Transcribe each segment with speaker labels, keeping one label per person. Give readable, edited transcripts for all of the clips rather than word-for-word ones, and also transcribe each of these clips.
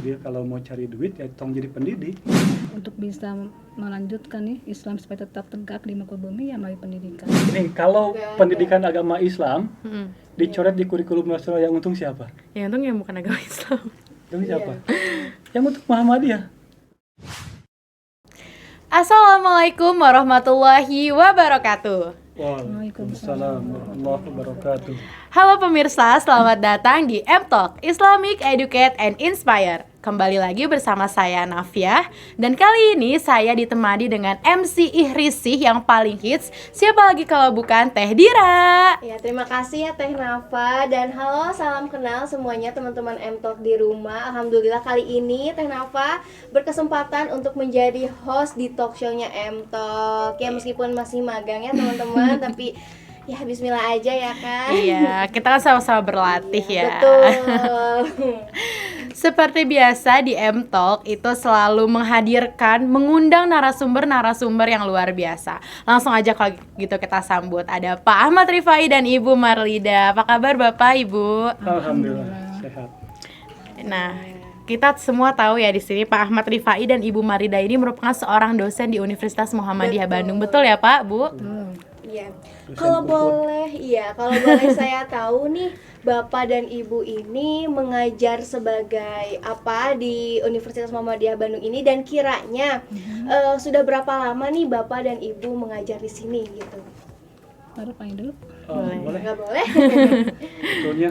Speaker 1: dia kalau mau cari duit ya tong jadi pendidik.
Speaker 2: Untuk bisa melanjutkan nih Islam supaya tetap tegak di muka bumi ya melalui pendidikan.
Speaker 1: Ini kalau pendidikan agama Islam dicoret di kurikulum nasional yang untung siapa?
Speaker 3: Ya untung yang bukan agama Islam.
Speaker 1: Untung siapa? Yang untuk Muhammadiyah.
Speaker 3: Assalamualaikum warahmatullahi wabarakatuh.
Speaker 1: Waalaikumsalam warahmatullahi wabarakatuh.
Speaker 3: Halo pemirsa, selamat datang di M-Talk, Islamic Educate and Inspire. Kembali lagi bersama saya Nafia. Dan kali ini saya ditemani dengan MC Ihrisih yang paling hits. Siapa lagi kalau bukan Teh Dira.
Speaker 4: Ya, terima kasih ya Teh Nafa. Dan halo, salam kenal semuanya teman-teman M-Talk di rumah. Alhamdulillah kali ini Teh Nafa berkesempatan untuk menjadi host di talk show-nya M-Talk. Ya meskipun masih magang ya teman-teman, tapi ya bismillah aja ya kan.
Speaker 3: Iya, kita kan sama-sama berlatih ya.
Speaker 4: Betul.
Speaker 3: Seperti biasa di M-Talk itu selalu mengundang narasumber-narasumber yang luar biasa. Langsung aja kalau gitu kita sambut. Ada Pak Ahmad Rifai dan Ibu Marlida. Apa kabar Bapak, Ibu?
Speaker 1: Alhamdulillah sehat.
Speaker 3: Nah, kita semua tahu ya di sini Pak Ahmad Rifai dan Ibu Marlida ini merupakan seorang dosen di Universitas Muhammadiyah Bandung. Betul ya Pak, Bu?
Speaker 4: Iya. Kalau boleh saya tahu nih, Bapak dan Ibu ini mengajar sebagai apa di Universitas Muhammadiyah Bandung ini, dan kiranya sudah berapa lama nih Bapak dan Ibu mengajar di sini gitu?
Speaker 2: Baru paling dulu.
Speaker 1: Boleh.
Speaker 4: Nggak boleh?
Speaker 1: Sebetulnya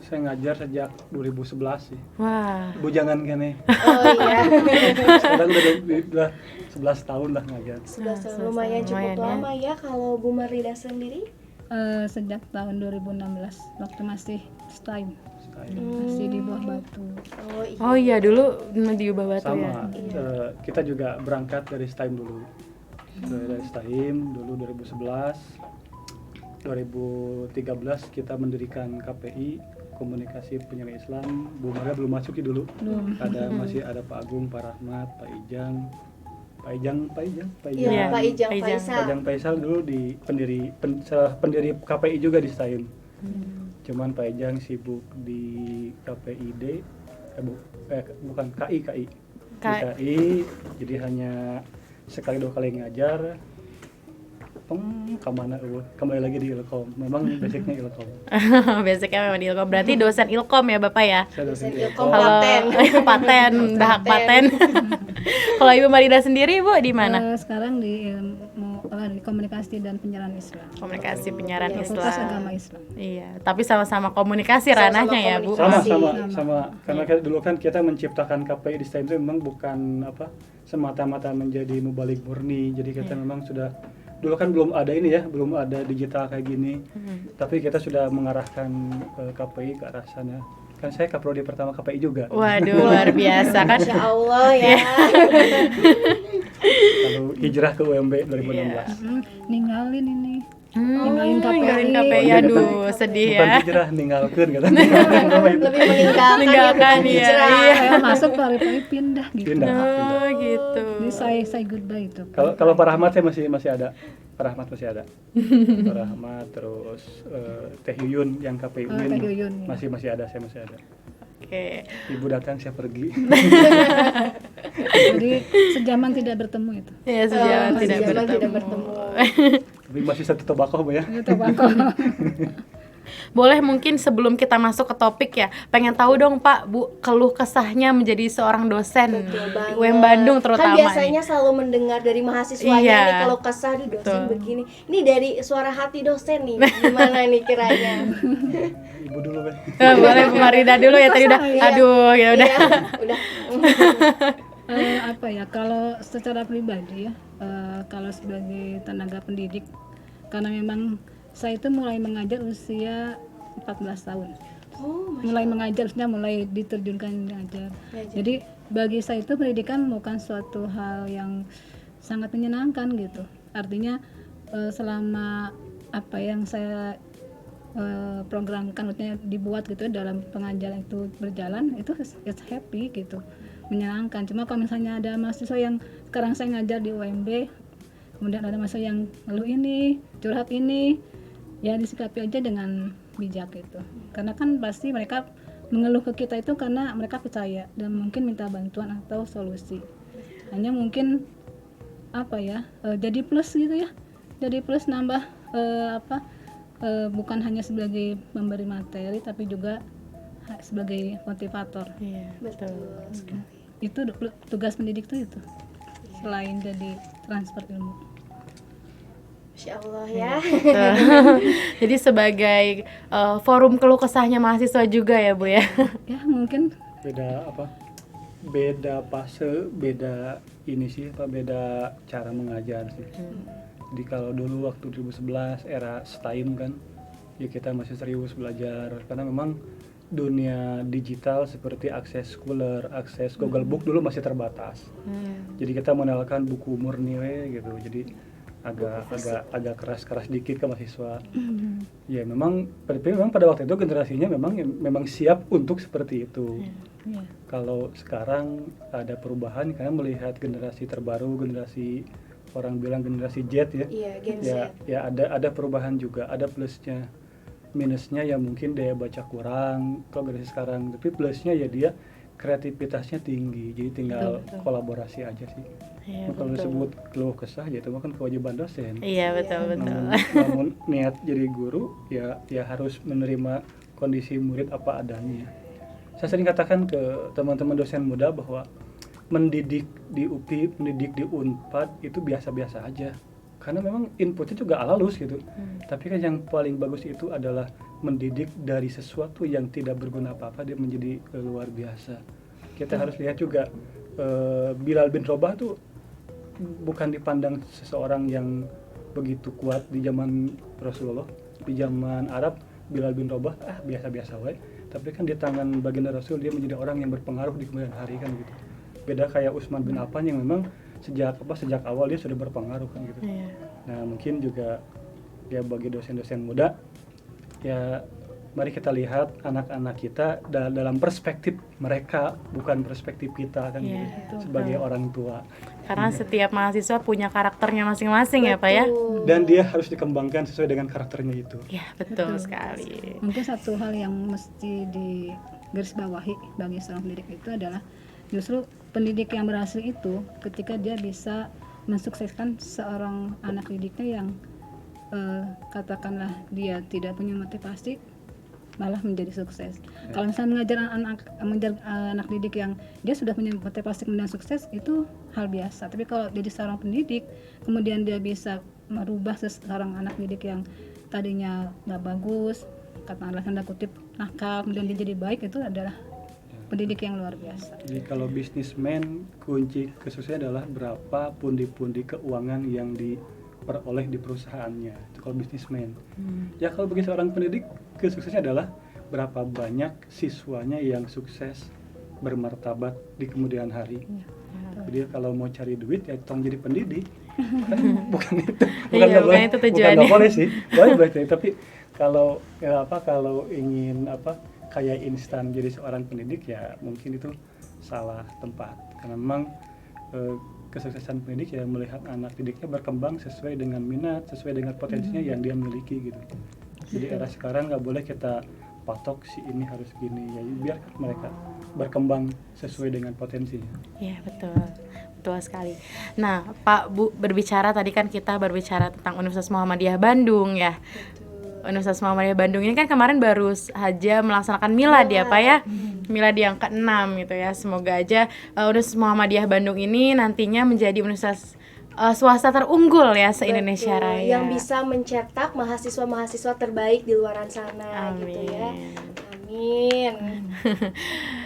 Speaker 1: saya ngajar sejak 2011 sih.
Speaker 3: Wah.
Speaker 1: Bujangan kene.
Speaker 4: Oh iya.
Speaker 1: Sekarang udah 11 tahun lah ngajar.
Speaker 4: Sudah lumayan cukup lama ya. Kalau Bu Marlida sendiri?
Speaker 2: Sejak tahun 2016 waktu masih STIM. Masih di Buah Batu.
Speaker 3: Oh iya, dulu di Ubah Batu ya.
Speaker 1: Sama, kita juga berangkat dari STIM dulu. Dari STIM dulu 2011, 2013 kita mendirikan KPI, Komunikasi Penyiaran Islam. Bu Maria belum masuk dulu. Masih ada Pak Agung, Pak Rahmat, Pak Ijang.
Speaker 4: Iya, Pak Ijang Faisal.
Speaker 1: Pak Ijang Faisal dulu di pendiri KPI juga di STIM. Cuman Pak Ijang sibuk di KPID, bukan KI. Di KI, jadi hanya sekali 2 kali ngajar. Kembali lagi di Ilkom. Memang basicnya Ilkom.
Speaker 3: Basicnya memang di Ilkom. Berarti dosen Ilkom ya Bapak ya?
Speaker 1: Saya dosen
Speaker 4: Ilkom
Speaker 3: paten, dah hak paten. Kalau Ibu Marlida sendiri Bu di mana?
Speaker 2: Sekarang di Komunikasi dan Penyiaran Islam.
Speaker 3: Komunikasi Penyiaran
Speaker 2: Fakultas
Speaker 3: Islam.
Speaker 2: Agama Islam.
Speaker 3: Iya, tapi sama-sama komunikasi ranahnya ya Bu.
Speaker 1: Sama. Karena dulu kan kita menciptakan KPI di STIM itu memang bukan semata-mata menjadi mubaligh murni. Jadi kita memang sudah dulu kan belum ada digital kayak gini. Tapi kita sudah mengarahkan KPI ke arah sana. Kan saya kaprodi pertama KPI juga.
Speaker 3: Waduh, luar biasa kan.
Speaker 4: Masya Allah ya.
Speaker 1: Lalu hijrah ke UMB 2016.
Speaker 2: Ninggalin ini.
Speaker 3: Ninggalin KPI.
Speaker 1: Oh,
Speaker 3: Aduh, sedih
Speaker 1: bukan
Speaker 3: ya.
Speaker 1: hijrah, ninggalkan kata.
Speaker 4: Lebih meninggalkan ya.
Speaker 3: Iya.
Speaker 2: Saya masuk Pak Rifai pindah gitu.
Speaker 3: Oh, gitu.
Speaker 2: Jadi saya goodbye itu.
Speaker 1: Kalau Pak Rahmat saya masih ada. Pak Rahmat masih ada. Pak Rahmat, terus Teh Yuyun yang KPI UIN
Speaker 2: Teh Yuyun, ya.
Speaker 1: masih ada, saya masih ada.
Speaker 3: Oke.
Speaker 1: Ibu datang saya pergi.
Speaker 2: Jadi sejaman tidak bertemu itu.
Speaker 3: Ya, sejalan tidak bertemu.
Speaker 1: Tapi masih satu tobacco Bu ya.
Speaker 2: Itu Bangko.
Speaker 3: Boleh mungkin sebelum kita masuk ke topik ya, pengen tahu dong Pak, Bu, keluh kesahnya menjadi seorang dosen di UM Bandung terutama.
Speaker 4: Kan biasanya selalu mendengar dari mahasiswanya nih kalau kesah di dosen begini. Ini dari suara hati dosen nih, gimana nih kiranya?
Speaker 1: Ibu dulu kan.
Speaker 3: Boleh Bu Marlida dulu ya tadi udah. Aduh, ya udah.
Speaker 4: Udah.
Speaker 2: Kalau secara pribadi ya, kalau sebagai tenaga pendidik, karena memang saya itu mulai mengajar usia 14 tahun. Mulai mengajar, mulai diterjunkan mengajar. Jadi bagi saya itu pendidikan bukan suatu hal yang sangat menyenangkan gitu. Artinya selama apa yang saya programkan, maksudnya dibuat gitu dalam pengajaran itu berjalan, itu it's happy gitu, menyenangkan. Cuma kalau misalnya ada mahasiswa yang sekarang saya ngajar di UMB, kemudian ada mahasiswa yang ngeluh ini, curhat ini, ya disikapi aja dengan bijak gitu. Karena kan pasti mereka mengeluh ke kita itu karena mereka percaya dan mungkin minta bantuan atau solusi. Hanya mungkin jadi plus gitu ya, jadi plus nambah bukan hanya sebagai memberi materi tapi juga sebagai motivator.
Speaker 3: Iya, betul.
Speaker 2: Itu tugas pendidik tuh itu, selain jadi transfer ilmu.
Speaker 4: Masya Allah ya.
Speaker 3: Jadi sebagai forum keluh kesahnya mahasiswa juga ya Bu ya.
Speaker 2: Ya mungkin
Speaker 1: beda fase, beda ini sih, beda cara mengajar sih. Jadi kalau dulu waktu 2011 era STIM kan, ya kita masih serius belajar karena memang dunia digital seperti akses Scholar, akses Google Book dulu masih terbatas. Jadi kita mengandalkan buku murni gitu. Jadi agak keras dikit ke mahasiswa. Ya memang pada waktu itu generasinya memang siap untuk seperti itu. Kalau sekarang ada perubahan karena melihat generasi terbaru, generasi orang bilang generasi Z ya.
Speaker 4: Iya, Gen Z.
Speaker 1: Ya ada perubahan juga, ada plusnya. Minusnya ya mungkin daya baca kurang kalau generasi sekarang, tapi plusnya ya dia kreativitasnya tinggi, jadi tinggal kolaborasi aja sih. Kalau disebut keluh kesah ya itu kan kewajiban dosen.
Speaker 3: Iya, betul.
Speaker 1: Namun niat jadi guru ya harus menerima kondisi murid apa adanya. Saya sering katakan ke teman-teman dosen muda bahwa mendidik di UPI, mendidik di Unpad itu biasa-biasa aja. Karena memang inputnya juga halus gitu. Tapi kan yang paling bagus itu adalah mendidik dari sesuatu yang tidak berguna apa-apa dia menjadi luar biasa. Kita harus lihat juga Bilal bin Rabah tuh bukan dipandang seseorang yang begitu kuat di zaman Rasulullah. Di zaman Arab Bilal bin Rabah biasa-biasa wae. Tapi kan di tangan baginda Rasul dia menjadi orang yang berpengaruh di kemudian hari kan gitu. Beda kayak Utsman bin Affan yang memang sejak awal dia sudah berpengaruh kan gitu. Nah mungkin juga ya bagi dosen-dosen muda ya mari kita lihat anak-anak kita dalam perspektif mereka, bukan perspektif kita kan gitu, sebagai orang tua.
Speaker 3: Karena setiap mahasiswa punya karakternya masing-masing ya Pak ya.
Speaker 1: Dan dia harus dikembangkan sesuai dengan karakternya itu.
Speaker 3: Ya betul sekali.
Speaker 2: Mungkin satu hal yang mesti digarisbawahi bagi seorang pendidik itu adalah justru pendidik yang berhasil itu ketika dia bisa mensukseskan seorang anak didiknya yang katakanlah dia tidak punya motivasi malah menjadi sukses. Kalau misalnya mengajar anak didik yang dia sudah punya motivasi kemudian sukses itu hal biasa. Tapi kalau jadi seorang pendidik kemudian dia bisa merubah seorang anak didik yang tadinya nggak bagus, katakanlah tanda kutip nakal, kemudian dia jadi baik, itu adalah pendidik yang luar biasa.
Speaker 1: Jadi kalau bisnismen kunci kesuksesannya adalah berapa pundi-pundi keuangan yang diperoleh di perusahaannya. Itu kalau bisnismen. Ya kalau bagi seorang pendidik kesuksesannya adalah berapa banyak siswanya yang sukses bermartabat di kemudian hari. Jadi kalau mau cari duit ya tolong jadi pendidik. Bukan itu. Bukan itu tujuannya. Bukan boleh sih. Boleh tapi kalau ingin kayak instan jadi seorang pendidik ya mungkin itu salah tempat. Karena memang kesuksesan pendidik ya melihat anak didiknya berkembang sesuai dengan minat, sesuai dengan potensinya yang dia miliki gitu. Jadi era sekarang nggak boleh kita patok si ini harus gini, ya biar mereka berkembang sesuai dengan potensinya.
Speaker 3: Iya betul sekali. Nah Pak Bu berbicara tadi kan kita berbicara tentang Universitas Muhammadiyah Bandung ya. Universitas Muhammadiyah Bandung ini kan kemarin baru saja melaksanakan milad ya Pak ya, milad yang ke-6 gitu ya. Semoga aja Universitas Muhammadiyah Bandung ini nantinya menjadi universitas swasta terunggul ya se-Indonesia Raya.
Speaker 4: Yang bisa mencetak mahasiswa-mahasiswa terbaik di luaran sana.
Speaker 3: Amin.
Speaker 4: Gitu ya. Amin.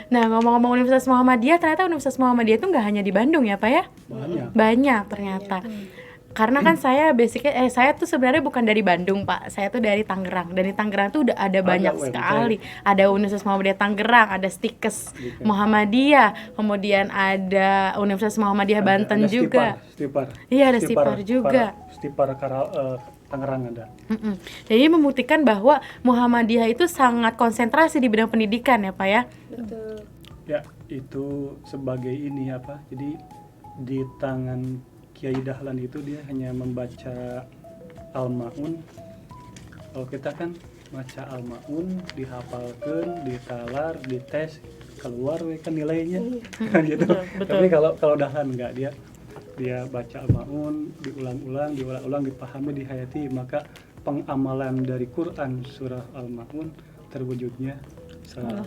Speaker 3: Nah ngomong-ngomong Universitas Muhammadiyah, ternyata Universitas Muhammadiyah itu nggak hanya di Bandung ya Pak ya? Banyak ternyata. Karena kan saya saya tuh sebenarnya bukan dari Bandung Pak, saya tuh dari Tangerang. Dan di Tangerang tuh udah ada banyak sekali. Ada Universitas Muhammadiyah Tangerang, ada Stikes Muhammadiyah, kemudian ada Universitas Muhammadiyah Banten
Speaker 1: ada
Speaker 3: juga.
Speaker 1: Stipar.
Speaker 3: Iya ada Stipar juga.
Speaker 1: Stipar Tangerang ada.
Speaker 3: Jadi membuktikan bahwa Muhammadiyah itu sangat konsentrasi di bidang pendidikan ya Pak ya.
Speaker 4: Betul.
Speaker 1: Ya itu sebagai ini jadi di tangan Kiai Dahlan itu dia hanya membaca Al-Ma'un. Kalau kita kan maca Al-Maun, dihafalkeun, ditalar, dites, keluar we kan nilainya. Kan gitu.
Speaker 3: Betul.
Speaker 1: Tapi kalau dahlan enggak, dia baca Al-Maun, diulang-ulang, dipahami, dihayati, maka pengamalan dari Quran surah Al-Maun terwujudnya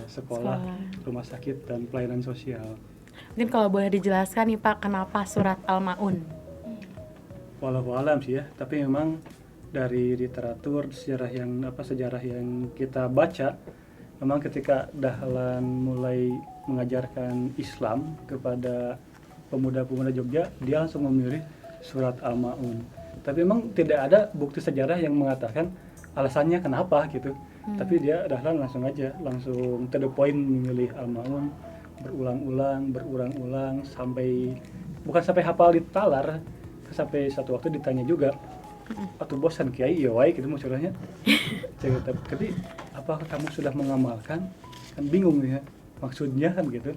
Speaker 1: sekolah, rumah sakit, dan pelayanan sosial.
Speaker 3: Mungkin kalau boleh dijelaskan nih Pak, kenapa surat Al-Maun?
Speaker 1: Walau alam sih ya, tapi memang dari literatur sejarah yang kita baca, memang ketika Dahlan mulai mengajarkan Islam kepada pemuda-pemuda Jogja, dia langsung memilih surat Al-Maun. Tapi memang tidak ada bukti sejarah yang mengatakan alasannya kenapa gitu. Tapi Dahlan langsung to the point memilih Al-Maun, berulang-ulang sampai bukan sampai hafal ditalar, sampai satu waktu ditanya juga, atau bosan kiai iya wae gitu maksudnya. Tapi apakah kamu sudah mengamalkan? Kan bingung ya maksudnya kan gitu.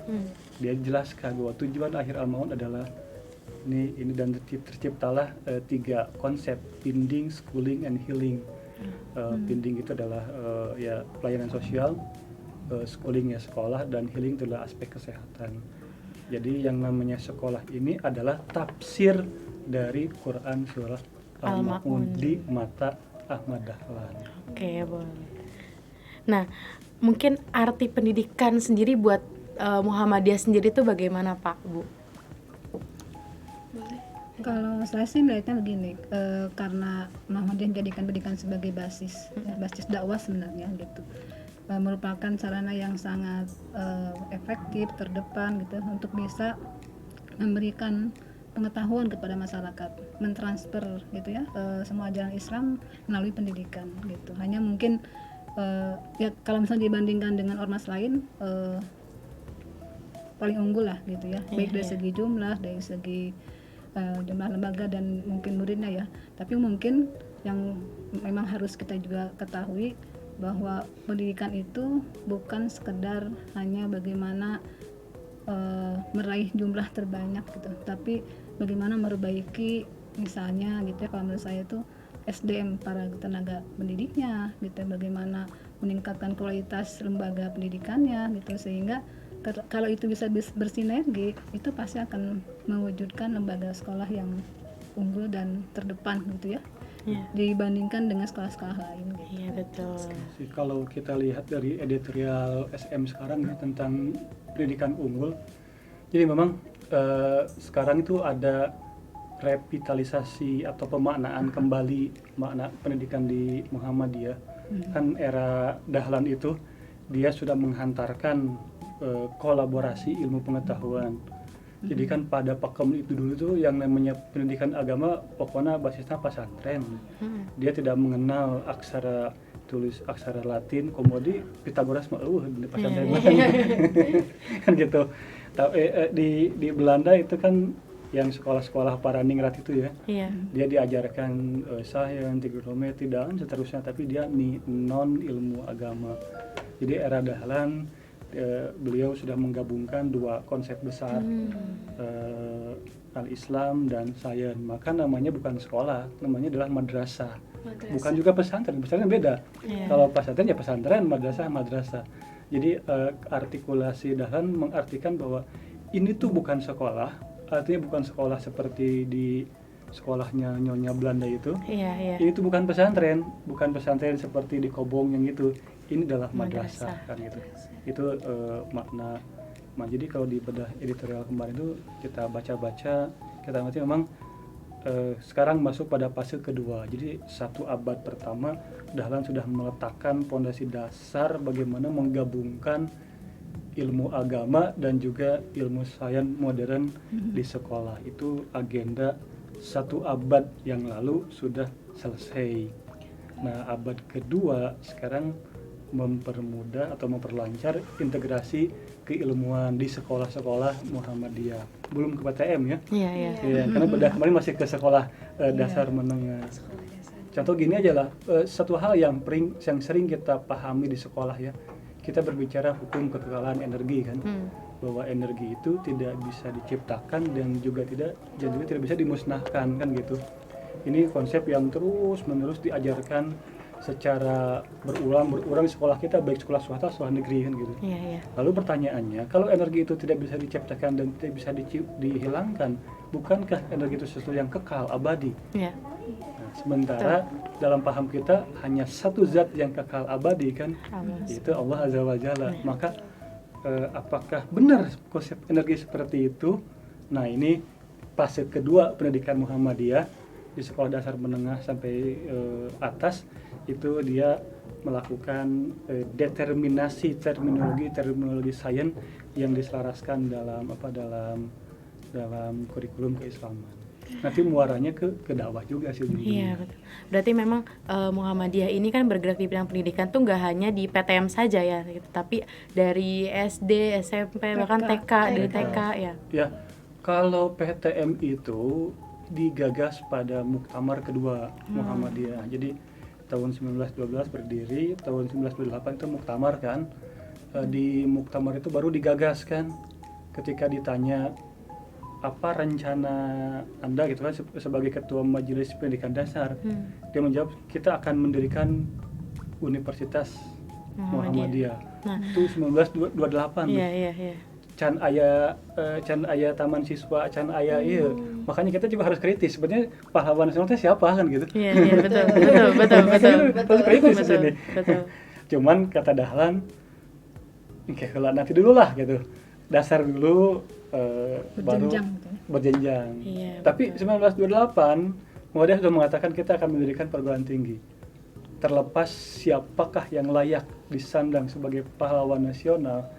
Speaker 1: Dia jelaskan bahwa tujuan akhir Al-Maun adalah ini dan terciptalah 3 konsep: binding, schooling, and healing. Binding itu adalah ya pelayanan sosial, schooling ya sekolah, dan healing itu adalah aspek kesehatan. Jadi yang namanya sekolah ini adalah tafsir dari Quran surah Al-Maun di mata Ahmad Dahlan.
Speaker 3: Oke, boleh. Nah, mungkin arti pendidikan sendiri buat Muhammadiyah sendiri itu bagaimana Pak, Bu?
Speaker 2: Kalau saya sih melihatnya begini, karena Muhammadiyah menjadikan pendidikan sebagai basis dakwah sebenarnya gitu, merupakan sarana yang sangat efektif, terdepan gitu untuk bisa memberikan pengetahuan kepada masyarakat, mentransfer gitu ya semua ajaran Islam melalui pendidikan gitu. Hanya mungkin ya kalau misalnya dibandingkan dengan ormas lain paling unggul lah gitu ya, baik dari segi jumlah, dari segi jumlah lembaga dan mungkin muridnya ya. Tapi mungkin yang memang harus kita juga ketahui bahwa pendidikan itu bukan sekedar hanya bagaimana meraih jumlah terbanyak gitu, tapi bagaimana memperbaiki misalnya gitu ya, kalau menurut saya itu SDM para tenaga pendidiknya gitu, bagaimana meningkatkan kualitas lembaga pendidikannya gitu, sehingga kalau itu bisa bersinergi, itu pasti akan mewujudkan lembaga sekolah yang unggul dan terdepan gitu ya, dibandingkan dengan sekolah-sekolah lain gitu.
Speaker 3: Iya, betul.
Speaker 1: Kalau kita lihat dari editorial SM sekarang ya tentang pendidikan unggul, jadi memang sekarang itu ada revitalisasi atau pemaknaan kembali makna pendidikan di Muhammadiyah. Kan era Dahlan itu dia sudah menghantarkan kolaborasi ilmu pengetahuan. Jadi kan pada pakem itu dulu tuh yang namanya pendidikan agama pokoknya basisnya pesantren. Dia tidak mengenal aksara tulis aksara Latin, komodi Pythagoras mah di pesantren kan gitu. Di Belanda itu kan yang sekolah-sekolah para ningrat itu ya. Dia diajarkan sains, trigonometri dan seterusnya, tapi dia non ilmu agama. Jadi era Dahlan beliau sudah menggabungkan 2 konsep besar, al-Islam dan sains. Maka namanya bukan sekolah, namanya adalah madrasah. Bukan juga pesantren beda. Kalau pesantren ya pesantren, madrasah. Jadi artikulasi Dahlan mengartikan bahwa ini tuh bukan sekolah, artinya bukan sekolah seperti di sekolahnya Nyonya Belanda itu. Ini tuh bukan pesantren seperti di Kobong yang itu. Ini adalah madrasah kan gitu. Itu makna. Jadi kalau di bedah editorial kemarin itu kita baca-baca, kita ngerti memang sekarang masuk pada fase kedua. Jadi 1 abad pertama Dahlan sudah meletakkan fondasi dasar bagaimana menggabungkan ilmu agama dan juga ilmu sains modern di sekolah. Itu agenda 1 abad yang lalu sudah selesai. Nah, abad kedua sekarang mempermudah atau memperlancar integrasi keilmuan di sekolah-sekolah Muhammadiyah. Belum ke PTM ya. Karena bedah kemarin masih ke sekolah dasar menengah. Contoh gini aja lah, satu hal yang sering kita pahami di sekolah ya. Kita berbicara hukum kekekalan energi kan. Bahwa energi itu tidak bisa diciptakan dan juga tidak bisa dimusnahkan kan gitu. Ini konsep yang terus-menerus diajarkan secara berulang di sekolah kita, baik sekolah swasta, sekolah negeri kan gitu.
Speaker 3: Iya, iya.
Speaker 1: Lalu pertanyaannya, kalau energi itu tidak bisa diciptakan dan tidak bisa dihilangkan, bukankah energi itu sesuatu yang kekal, abadi?
Speaker 3: Iya.
Speaker 1: Nah, sementara dalam paham kita hanya satu zat yang kekal abadi kan,
Speaker 3: Allah.
Speaker 1: yaitu Allah Azza wa Jalla. Maka apakah benar konsep energi seperti itu? Nah, ini fase kedua pendidikan Muhammadiyah di sekolah dasar menengah sampai atas, itu dia melakukan determinasi terminologi sains yang diselaraskan dalam kurikulum keislaman. Nanti muaranya ke dakwah juga sih.
Speaker 3: Iya, betul. Berarti memang Muhammadiyah ini kan bergerak di bidang pendidikan tuh nggak hanya di PTM saja ya, gitu. Tapi dari SD, SMP, bahkan TK, dari TK ya.
Speaker 1: Ya, kalau PTM itu digagas pada Muktamar kedua Muhammadiyah. Jadi tahun 1912 berdiri, tahun 1928 itu Muktamar kan. Di Muktamar itu baru digagas kan, ketika ditanya apa rencana Anda gitu kan sebagai ketua Majelis Pendidikan Dasar. Dia menjawab, kita akan mendirikan Universitas Muhammadiyah.
Speaker 3: Nah,
Speaker 1: Itu 1928.
Speaker 3: iya.
Speaker 1: Can aya taman siswa, can aya iya. Makanya kita juga harus kritis. Sebenarnya pahlawan nasional itu siapa kan gitu.
Speaker 3: Iya, betul.
Speaker 1: Harus kritis di sini.
Speaker 3: Betul.
Speaker 1: Cuman kata Dahlan, kayak nanti dulu lah gitu. Dasar dulu baru
Speaker 2: Berjenjang gitu.
Speaker 1: berjenjang.
Speaker 3: Iya,
Speaker 1: Tapi 1928 Muhammadiyah sudah mengatakan kita akan mendirikan perguruan tinggi. Terlepas siapakah yang layak disandang sebagai pahlawan nasional,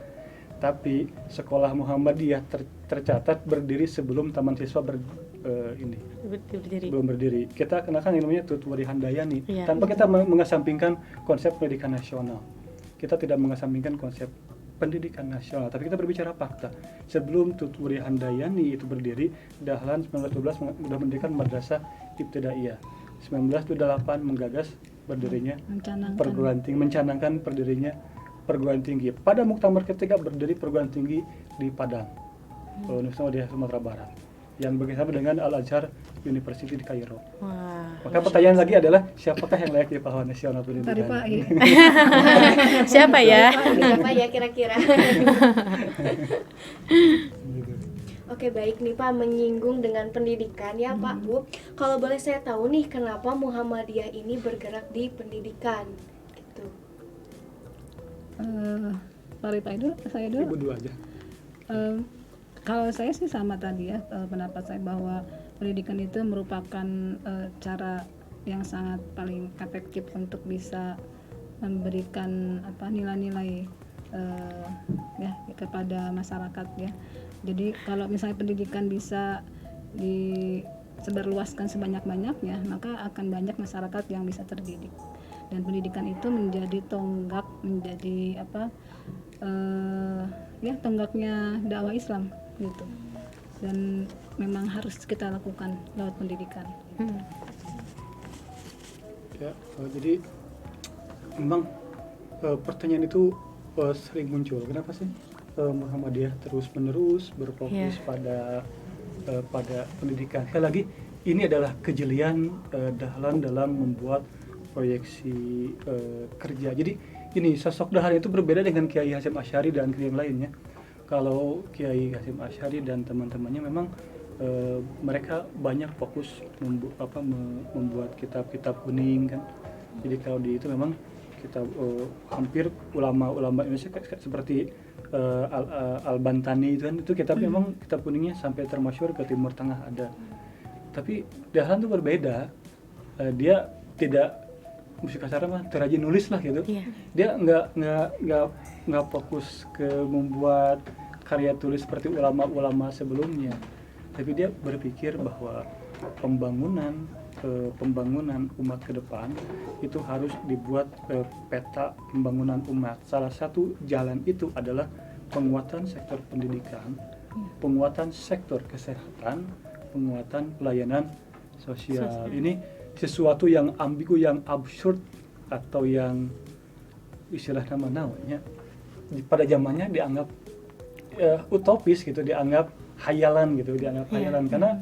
Speaker 1: tapi sekolah Muhammadiyah tercatat berdiri sebelum taman siswa
Speaker 3: Berdiri.
Speaker 1: belum berdiri. Kita kenakan ilmunya Tutwari Handayani,
Speaker 3: Iya.
Speaker 1: tanpa kita mengesampingkan konsep pendidikan nasional. Kita tidak mengesampingkan konsep pendidikan nasional, tapi kita berbicara fakta. Sebelum Tutwari Handayani itu berdiri, Dahlan 1912 sudah mendirikan Madrasah Ibtidaiyah. 1928 menggagas berdirinya perguruan tinggi, mencanangkan berdirinya perguruan tinggi. Pada Muktamar ketiga berdiri perguruan tinggi di Padang, Universitas Sumatera Barat, yang bekerjasama dengan Al-Azhar University di Kairo.
Speaker 3: Wah.
Speaker 1: Maka pertanyaan lagi adalah, siapakah yang layak jadi pahlawan nasional pendidikan?
Speaker 2: Dari Pak I.
Speaker 3: Siapa ya?
Speaker 4: Siapa ya kira-kira?
Speaker 1: Gitu.
Speaker 4: Oke, baik nih Pak, menyinggung dengan pendidikan ya Pak, Bu. Kalau boleh saya tahu nih, kenapa Muhammadiyah ini bergerak di pendidikan? Gitu.
Speaker 2: Pak Ripa dulu, saya dulu.
Speaker 1: Ibu dulu aja.
Speaker 2: Kalau saya sih sama tadi ya, pendapat saya bahwa pendidikan itu merupakan cara yang sangat paling efektif untuk bisa memberikan nilai-nilai ya kepada masyarakat ya. Jadi kalau misalnya pendidikan bisa disebarluaskan sebanyak-banyaknya, maka akan banyak masyarakat yang bisa terdidik. Dan pendidikan itu menjadi tonggak, menjadi tonggaknya dakwah Islam gitu. Dan memang harus kita lakukan lewat pendidikan.
Speaker 1: Ya, jadi memang pertanyaan itu sering muncul. Kenapa sih Muhammadiyah terus-menerus berfokus pada pendidikan? Sekali lagi, ini adalah kejelian Dahlan dalam membuat proyeksi kerja. Jadi ini sosok Dahlan itu berbeda dengan Kiai Hasyim Asy'ari dan yang lainnya. Kalau Kiai Hasyim Asy'ari dan teman-temannya memang mereka banyak fokus membuat kitab-kitab kuning kan. Jadi kalau di itu memang kita hampir ulama-ulama Indonesia seperti Al-Bantani itu kan, itu kitab memang kitab kuningnya sampai termasyhur ke Timur Tengah ada. Tapi Dahlan itu berbeda. Dia tidak, musik kasar mah terajin nulis lah gitu. Dia nggak fokus ke membuat karya tulis seperti ulama-ulama sebelumnya. Tapi dia berpikir bahwa pembangunan umat ke depan itu harus dibuat peta pembangunan umat. Salah satu jalan itu adalah penguatan sektor pendidikan, penguatan sektor kesehatan, penguatan pelayanan sosial. Ini sesuatu yang ambigu, yang absurd, atau yang istilah namanya pada zamannya dianggap utopis gitu, dianggap hayalan gitu, karena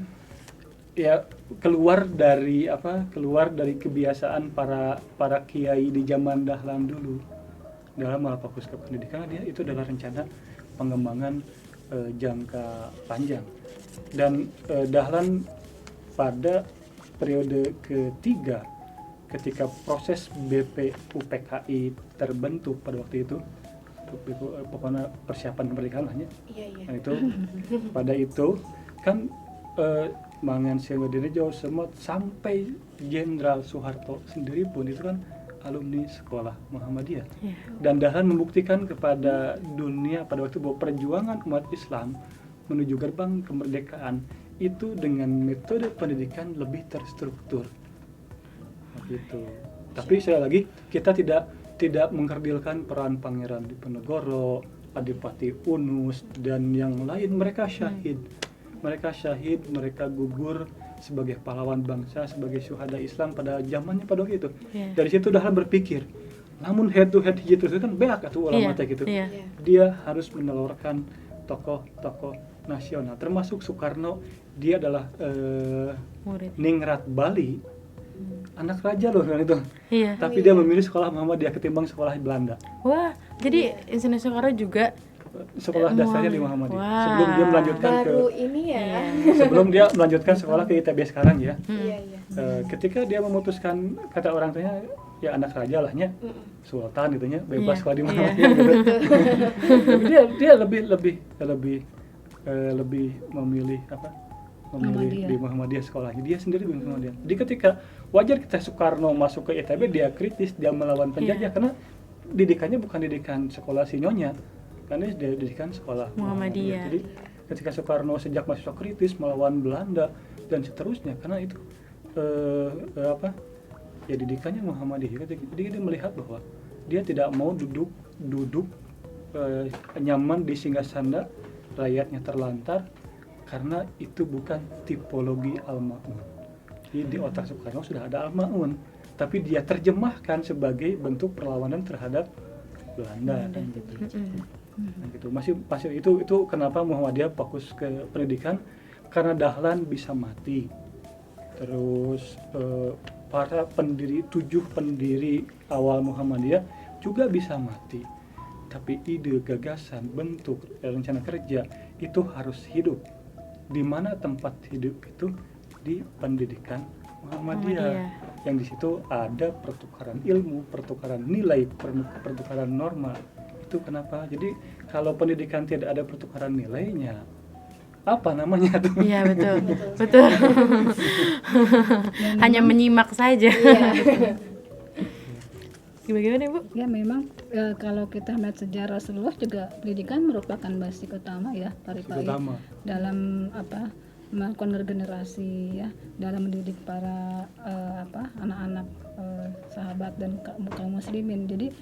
Speaker 1: ya keluar dari kebiasaan para kiai di zaman dahlan dulu dalam hal fokus ke pendidikan. Dia itu adalah rencana pengembangan jangka panjang, dan dahlan pada periode ketiga ketika proses BPUPKI terbentuk pada waktu itu, pokoknya persiapan kemerdekaan lah ya. Nah itu pada itu kan Mangan Siangodinejo semua sampai Jenderal Soeharto sendiri pun itu kan alumni sekolah Muhammadiyah. Dan Dahlan membuktikan kepada dunia pada waktu bahwa perjuangan umat Islam menuju gerbang kemerdekaan itu dengan metode pendidikan lebih terstruktur. Gitu. Tapi sekali lagi kita tidak mengkerdilkan peran Pangeran Diponegoro, Adipati Unus dan yang lain. Mereka syahid, mereka gugur sebagai pahlawan bangsa, sebagai syuhada Islam pada zamannya pada waktu itu. Dari situ Dahlan berpikir, namun head to head hijau itu kan beak atau ulama gitu. Dia harus menelurkan tokoh-tokoh nasional, termasuk Soekarno. Dia adalah ningrat Bali, anak raja loh kan itu. Tapi dia memilih sekolah Muhammadiyah ketimbang sekolah Belanda.
Speaker 3: Wah, jadi Insinyur Soekarno juga
Speaker 1: sekolah dasarnya di Muhammadiyah. Sebelum dia melanjutkan sebelum dia melanjutkan sekolah ke ITB sekarang ya. Ketika dia memutuskan, kata orang tuanya ya anak raja lahnya, sultan gitunya, bebas sekolah di Muhammadiyah gitu. Tapi dia lebih memilih di Muhammadiyah sekolahnya. Dia sendiri di Muhammadiyah. Jadi ketika wajar kita Soekarno masuk ke ITB, dia kritis, dia melawan penjajah karena didikannya bukan didikan sekolah sinyonya. Karena dia didikan sekolah Muhammadiyah. Jadi ketika Soekarno sejak mahasiswa kritis melawan Belanda dan seterusnya, karena itu ya didikannya Muhammadiyah. Jadi dia melihat bahwa dia tidak mau duduk nyaman di singgasana rakyatnya terlantar, karena itu bukan tipologi Al-Ma'un. Jadi di otak Soekarno sudah ada Al-Ma'un, tapi dia terjemahkan sebagai bentuk perlawanan terhadap Belanda. Nah, gitu. Masih itu kenapa Muhammadiyah fokus ke pendidikan, karena Dahlan bisa mati. Terus para 7 pendiri awal Muhammadiyah juga bisa mati. Tapi ide, gagasan, bentuk, rencana kerja itu harus hidup. Di mana tempat hidup itu? Di pendidikan Muhammadiyah. Yang di situ ada pertukaran ilmu, pertukaran nilai, pertukaran norma. Itu kenapa? Jadi kalau pendidikan tidak ada pertukaran nilainya, apa namanya tuh?
Speaker 3: Iya betul. Hanya menyimak saja. Gimana Ibu?
Speaker 2: Ya memang kalau kita melihat sejarah seluruh juga pendidikan merupakan basic utama ya, Pari-Pari dalam melakukan regenerasi ya, dalam mendidik para anak-anak sahabat dan kaum muslimin. Jadi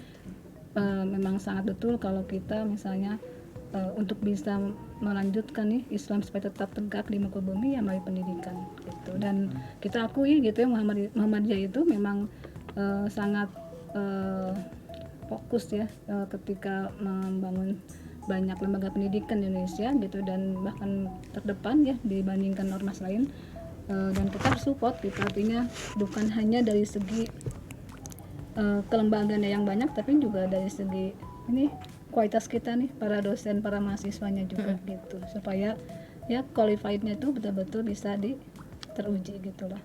Speaker 2: memang sangat betul kalau kita misalnya untuk bisa melanjutkan nih Islam supaya tetap tegak di muka bumi ya melalui pendidikan gitu. Dan kita akui gitu ya, Muhammadiyah itu memang sangat fokus ya ketika membangun banyak lembaga pendidikan di Indonesia gitu, dan bahkan terdepan ya dibandingkan ormas lain. Dan kita harus support gitu, artinya bukan hanya dari segi kelembagaannya yang banyak, tapi juga dari segi ini kualitas kita nih, para dosen, para mahasiswanya juga gitu, supaya ya qualified-nya itu betul-betul bisa teruji gitulah.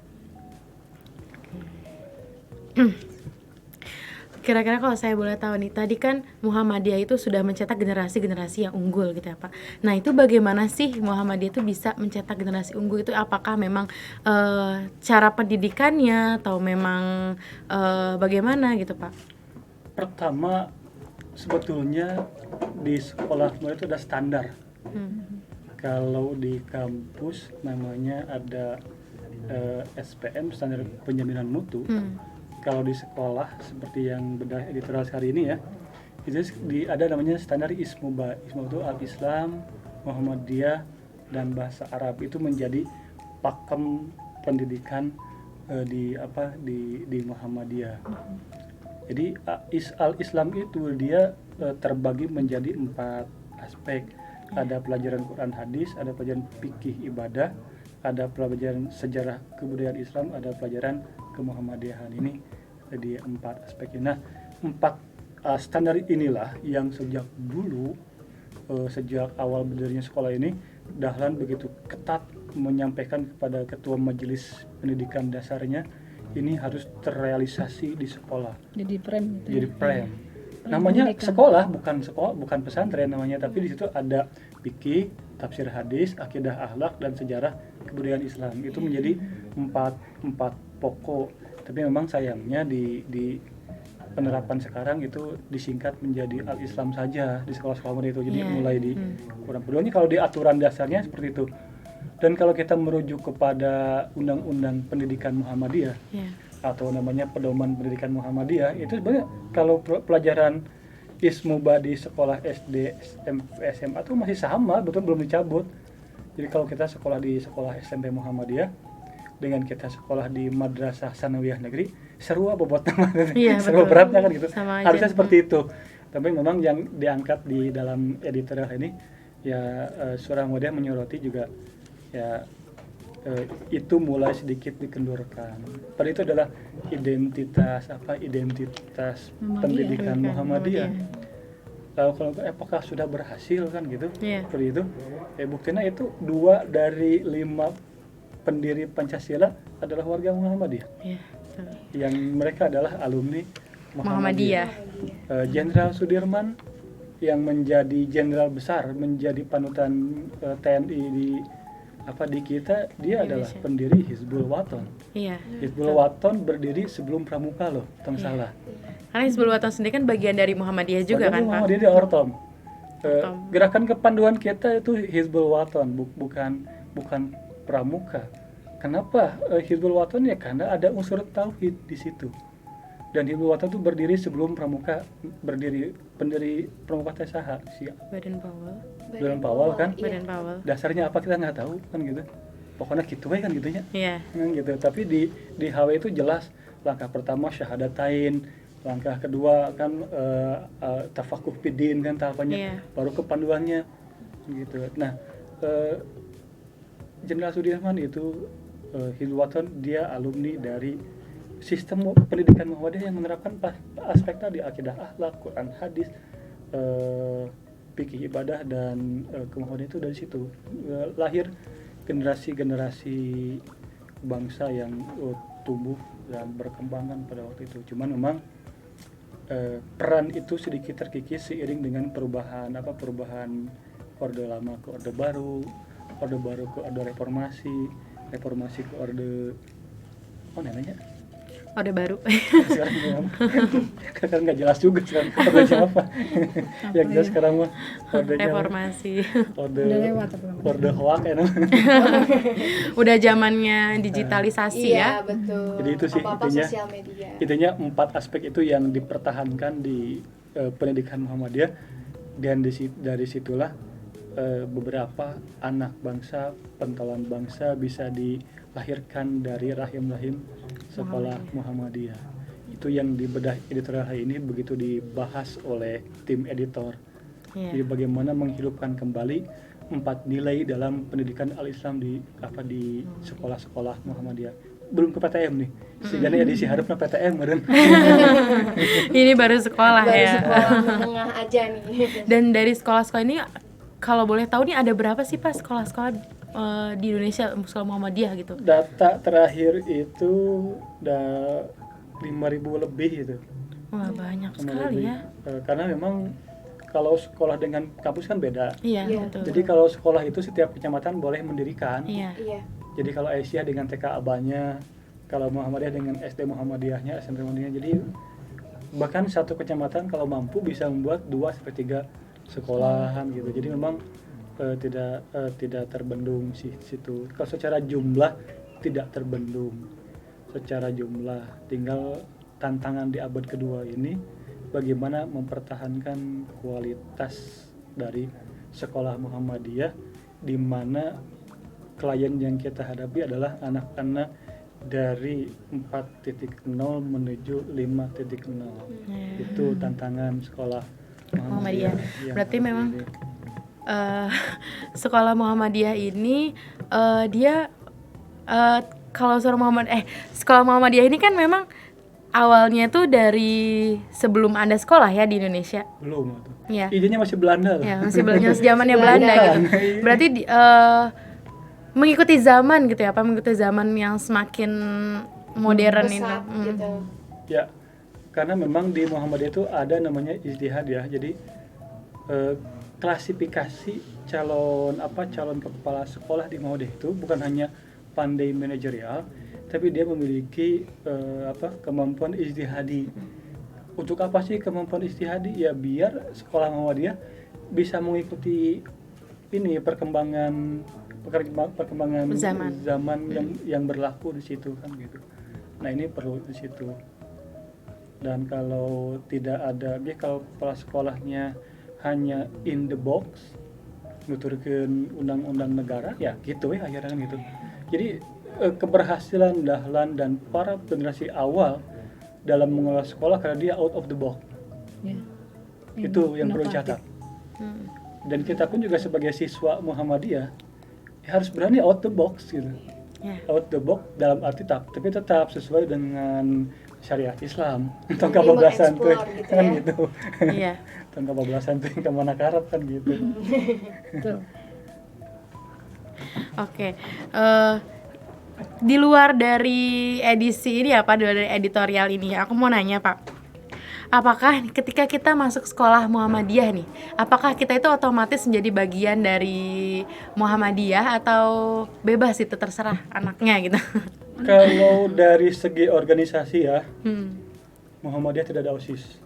Speaker 3: Kira-kira kalau saya boleh tahu nih, tadi kan Muhammadiyah itu sudah mencetak generasi-generasi yang unggul gitu ya Pak. Nah itu bagaimana sih Muhammadiyah itu bisa mencetak generasi unggul itu? Apakah memang cara pendidikannya atau memang bagaimana gitu Pak?
Speaker 1: Pertama, sebetulnya di sekolah itu ada standar. Kalau di kampus namanya ada SPM, standar penjaminan mutu. Kalau di sekolah seperti yang bedah editorial hari ini ya, itu ada namanya standar ISMUBA. ISMUBA itu Al-Islam, Muhammadiyah, dan bahasa Arab. Itu menjadi pakem pendidikan di Muhammadiyah. Jadi Al-Islam itu dia terbagi menjadi 4 aspek. Ada pelajaran Quran hadis, ada pelajaran fikih ibadah, ada pelajaran sejarah kebudayaan Islam, ada pelajaran kemuhammadiyahan. Ini di 4 aspek ini. Nah, 4 standar inilah yang sejak dulu, sejak awal berdirinya sekolah ini, Dahlan begitu ketat menyampaikan kepada ketua majelis pendidikan dasarnya, ini harus terrealisasi di sekolah.
Speaker 2: Jadi prem gitu.
Speaker 1: Jadi
Speaker 2: Ya.
Speaker 1: prem. Namanya sekolah, bukan pesantren namanya, tapi di situ ada fikih, tafsir hadis, akidah akhlak, dan sejarah kebudayaan Islam. Itu menjadi empat pokok. Tapi memang sayangnya di penerapan sekarang itu disingkat menjadi al-Islam saja di sekolah-sekolah itu. Jadi mulai di kurang pedulinya kalau di aturan dasarnya seperti itu. Dan kalau kita merujuk kepada Undang-Undang Pendidikan Muhammadiyah atau namanya Pedoman Pendidikan Muhammadiyah, itu sebenarnya kalau pelajaran Ismuba di sekolah SD, SMP, SMA itu masih sama, betul belum dicabut. Jadi kalau kita sekolah di sekolah SMP Muhammadiyah dengan kita sekolah di Madrasah Sanawiyah Negeri, seru apa buat teman? Seru beratnya kan gitu. Harusnya seperti itu. Tapi memang yang diangkat di dalam editorial ini ya Surah Muhammadiyah menyoroti juga ya itu mulai sedikit dikendurkan. Pada itu adalah identitas pendidikan Muhammadiyah. Lalu kalau apakah sudah berhasil kan gitu? Seperti itu. Buktinya itu 2 dari 5 pendiri Pancasila adalah warga Muhammadiyah. Yang mereka adalah alumni Muhammadiyah. Jenderal Sudirman yang menjadi jenderal besar, menjadi panutan TNI di kita, dia adalah pendiri Hizbul Waton. Hizbul Waton berdiri sebelum Pramuka loh, tong salah.
Speaker 3: Karena Hizbul Waton sendiri kan bagian dari Muhammadiyah juga kan, Pak?
Speaker 1: Muhammadiyah di Ortom. Gerakan kepanduan kita itu Hizbul Waton, bukan Pramuka. Kenapa Hizbul Waton? Ya karena ada unsur tauhid di situ. Dan Hizbul Waton itu berdiri sebelum Pramuka pendiri Pramuka teh saha? Badan Pawal kan?
Speaker 3: Badan Pawal.
Speaker 1: Dasarnya apa kita nggak tahu kan gitu. Pokoknya gitu kan gitunya. Gitu. Tapi di HW itu jelas langkah pertama syahadatain, langkah kedua kan tafakuh fiddin kan tahapannya, baru kepanduannya gitu. Nah, Jenderal Sudirman itu Hizbul Waton, dia alumni dari sistem pendidikan Muhammadiyah yang menerapkan aspek tadi, akidah akhlak, Quran hadis, fikih ibadah, dan kemudian itu dari situ lahir generasi bangsa yang tumbuh dan berkembangan pada waktu itu. Cuman memang peran itu sedikit terkikis seiring dengan perubahan orde lama ke orde baru ke orde reformasi ke orde
Speaker 3: Orde Baru.
Speaker 1: Sekarang nggak jelas juga sekarang ordenya apa. Yang jelas sekarang mah ordenya
Speaker 3: reformasi.
Speaker 1: Orde hoak ya.
Speaker 3: Udah zamannya digitalisasi ya.
Speaker 4: Iya, betul.
Speaker 1: Jadi itu sih
Speaker 4: apa-apa sosial media.
Speaker 1: Intinya 4 aspek itu yang dipertahankan di pendidikan Muhammadiyah, dan dari situlah beberapa anak bangsa, pentolan bangsa bisa dilahirkan dari rahim-rahim sekolah Muhammadiyah. Itu yang dibedah editorial hari ini begitu dibahas oleh tim editor. Jadi bagaimana menghidupkan kembali 4 nilai dalam pendidikan al-Islam di sekolah-sekolah Muhammadiyah. Belum ke PTM nih. Sigana edisi harapna PTM meureun.
Speaker 3: Ini baru sekolah
Speaker 4: Baru
Speaker 3: ya.
Speaker 4: sekolah menengah aja nih.
Speaker 3: Dan dari sekolah-sekolah ini kalau boleh tahu nih ada berapa sih Pak sekolah-sekolah di Indonesia, sekolah Muhammadiyah gitu?
Speaker 1: Data terakhir itu udah 5.000 lebih gitu.
Speaker 3: Wah, banyak sekali ya.
Speaker 1: Karena memang kalau sekolah dengan kampus kan beda.
Speaker 3: Iya, betul.
Speaker 1: Jadi kalau sekolah itu setiap kecamatan boleh mendirikan.
Speaker 3: Iya.
Speaker 1: Jadi kalau Aisyah dengan TK Abahnya, kalau Muhammadiyah dengan SD Muhammadiyahnya, SMP Muhammadiyahnya. Jadi bahkan satu kecamatan kalau mampu bisa membuat 2-3 sekolahan gitu. Jadi memang tidak terbendung situ. Kalau secara jumlah tidak terbendung. Secara jumlah tinggal tantangan di abad kedua ini bagaimana mempertahankan kualitas dari sekolah Muhammadiyah, di mana klien yang kita hadapi adalah anak-anak dari 4.0 menuju 5.0. Itu tantangan sekolah Muhammadiyah.
Speaker 3: Berarti memang sekolah Muhammadiyah ini dia Kalau sekolah Muhammadiyah ini kan memang awalnya tuh dari sebelum ada sekolah ya di Indonesia.
Speaker 1: Belum tuh.
Speaker 3: Iya.
Speaker 1: Idenya masih Belanda loh.
Speaker 3: Ya, masih zamannya Belanda
Speaker 1: Bukan.
Speaker 3: gitu. Berarti mengikuti zaman gitu ya, mengikuti zaman yang semakin modern ini.
Speaker 4: Pesat gitu.
Speaker 1: Ya, karena memang di Muhammadiyah itu ada namanya ijtihad ya. Jadi klasifikasi calon kepala sekolah di Muhammadiyah itu bukan hanya pandai manajerial, tapi dia memiliki kemampuan ijtihadi. Untuk apa sih kemampuan ijtihadi? Ya biar sekolah Muhammadiyah bisa mengikuti ini perkembangan zaman yang berlaku di situ kan gitu. Nah, ini perlu di situ. Dan kalau tidak ada, kalau kepala sekolahnya hanya in the box, nuturkeun undang-undang negara, ya gitu ya akhirnya kan gitu. Jadi keberhasilan Dahlan dan para generasi awal dalam mengelola sekolah karena dia out of the box.
Speaker 2: Ya.
Speaker 1: Itu yang perlu dicatat. Dan kita pun juga sebagai siswa Muhammadiyah harus berani out the box gitu. Out the box dalam arti tapi tetap sesuai dengan syariat Islam. Tong kabablasan tuh
Speaker 4: Mengeksplor gitu
Speaker 1: kan
Speaker 4: ya.
Speaker 1: gitu.
Speaker 3: Iya.
Speaker 1: Tong kabablasan tuh ke mana karep kan gitu.
Speaker 2: Betul.
Speaker 3: Oke. Di luar dari edisi ini di luar dari editorial ini, aku mau nanya Pak. Apakah ketika kita masuk sekolah Muhammadiyah nih, apakah kita itu otomatis menjadi bagian dari Muhammadiyah atau bebas itu terserah anaknya gitu?
Speaker 1: Kalau dari segi organisasi ya, Muhammadiyah tidak ada OSIS.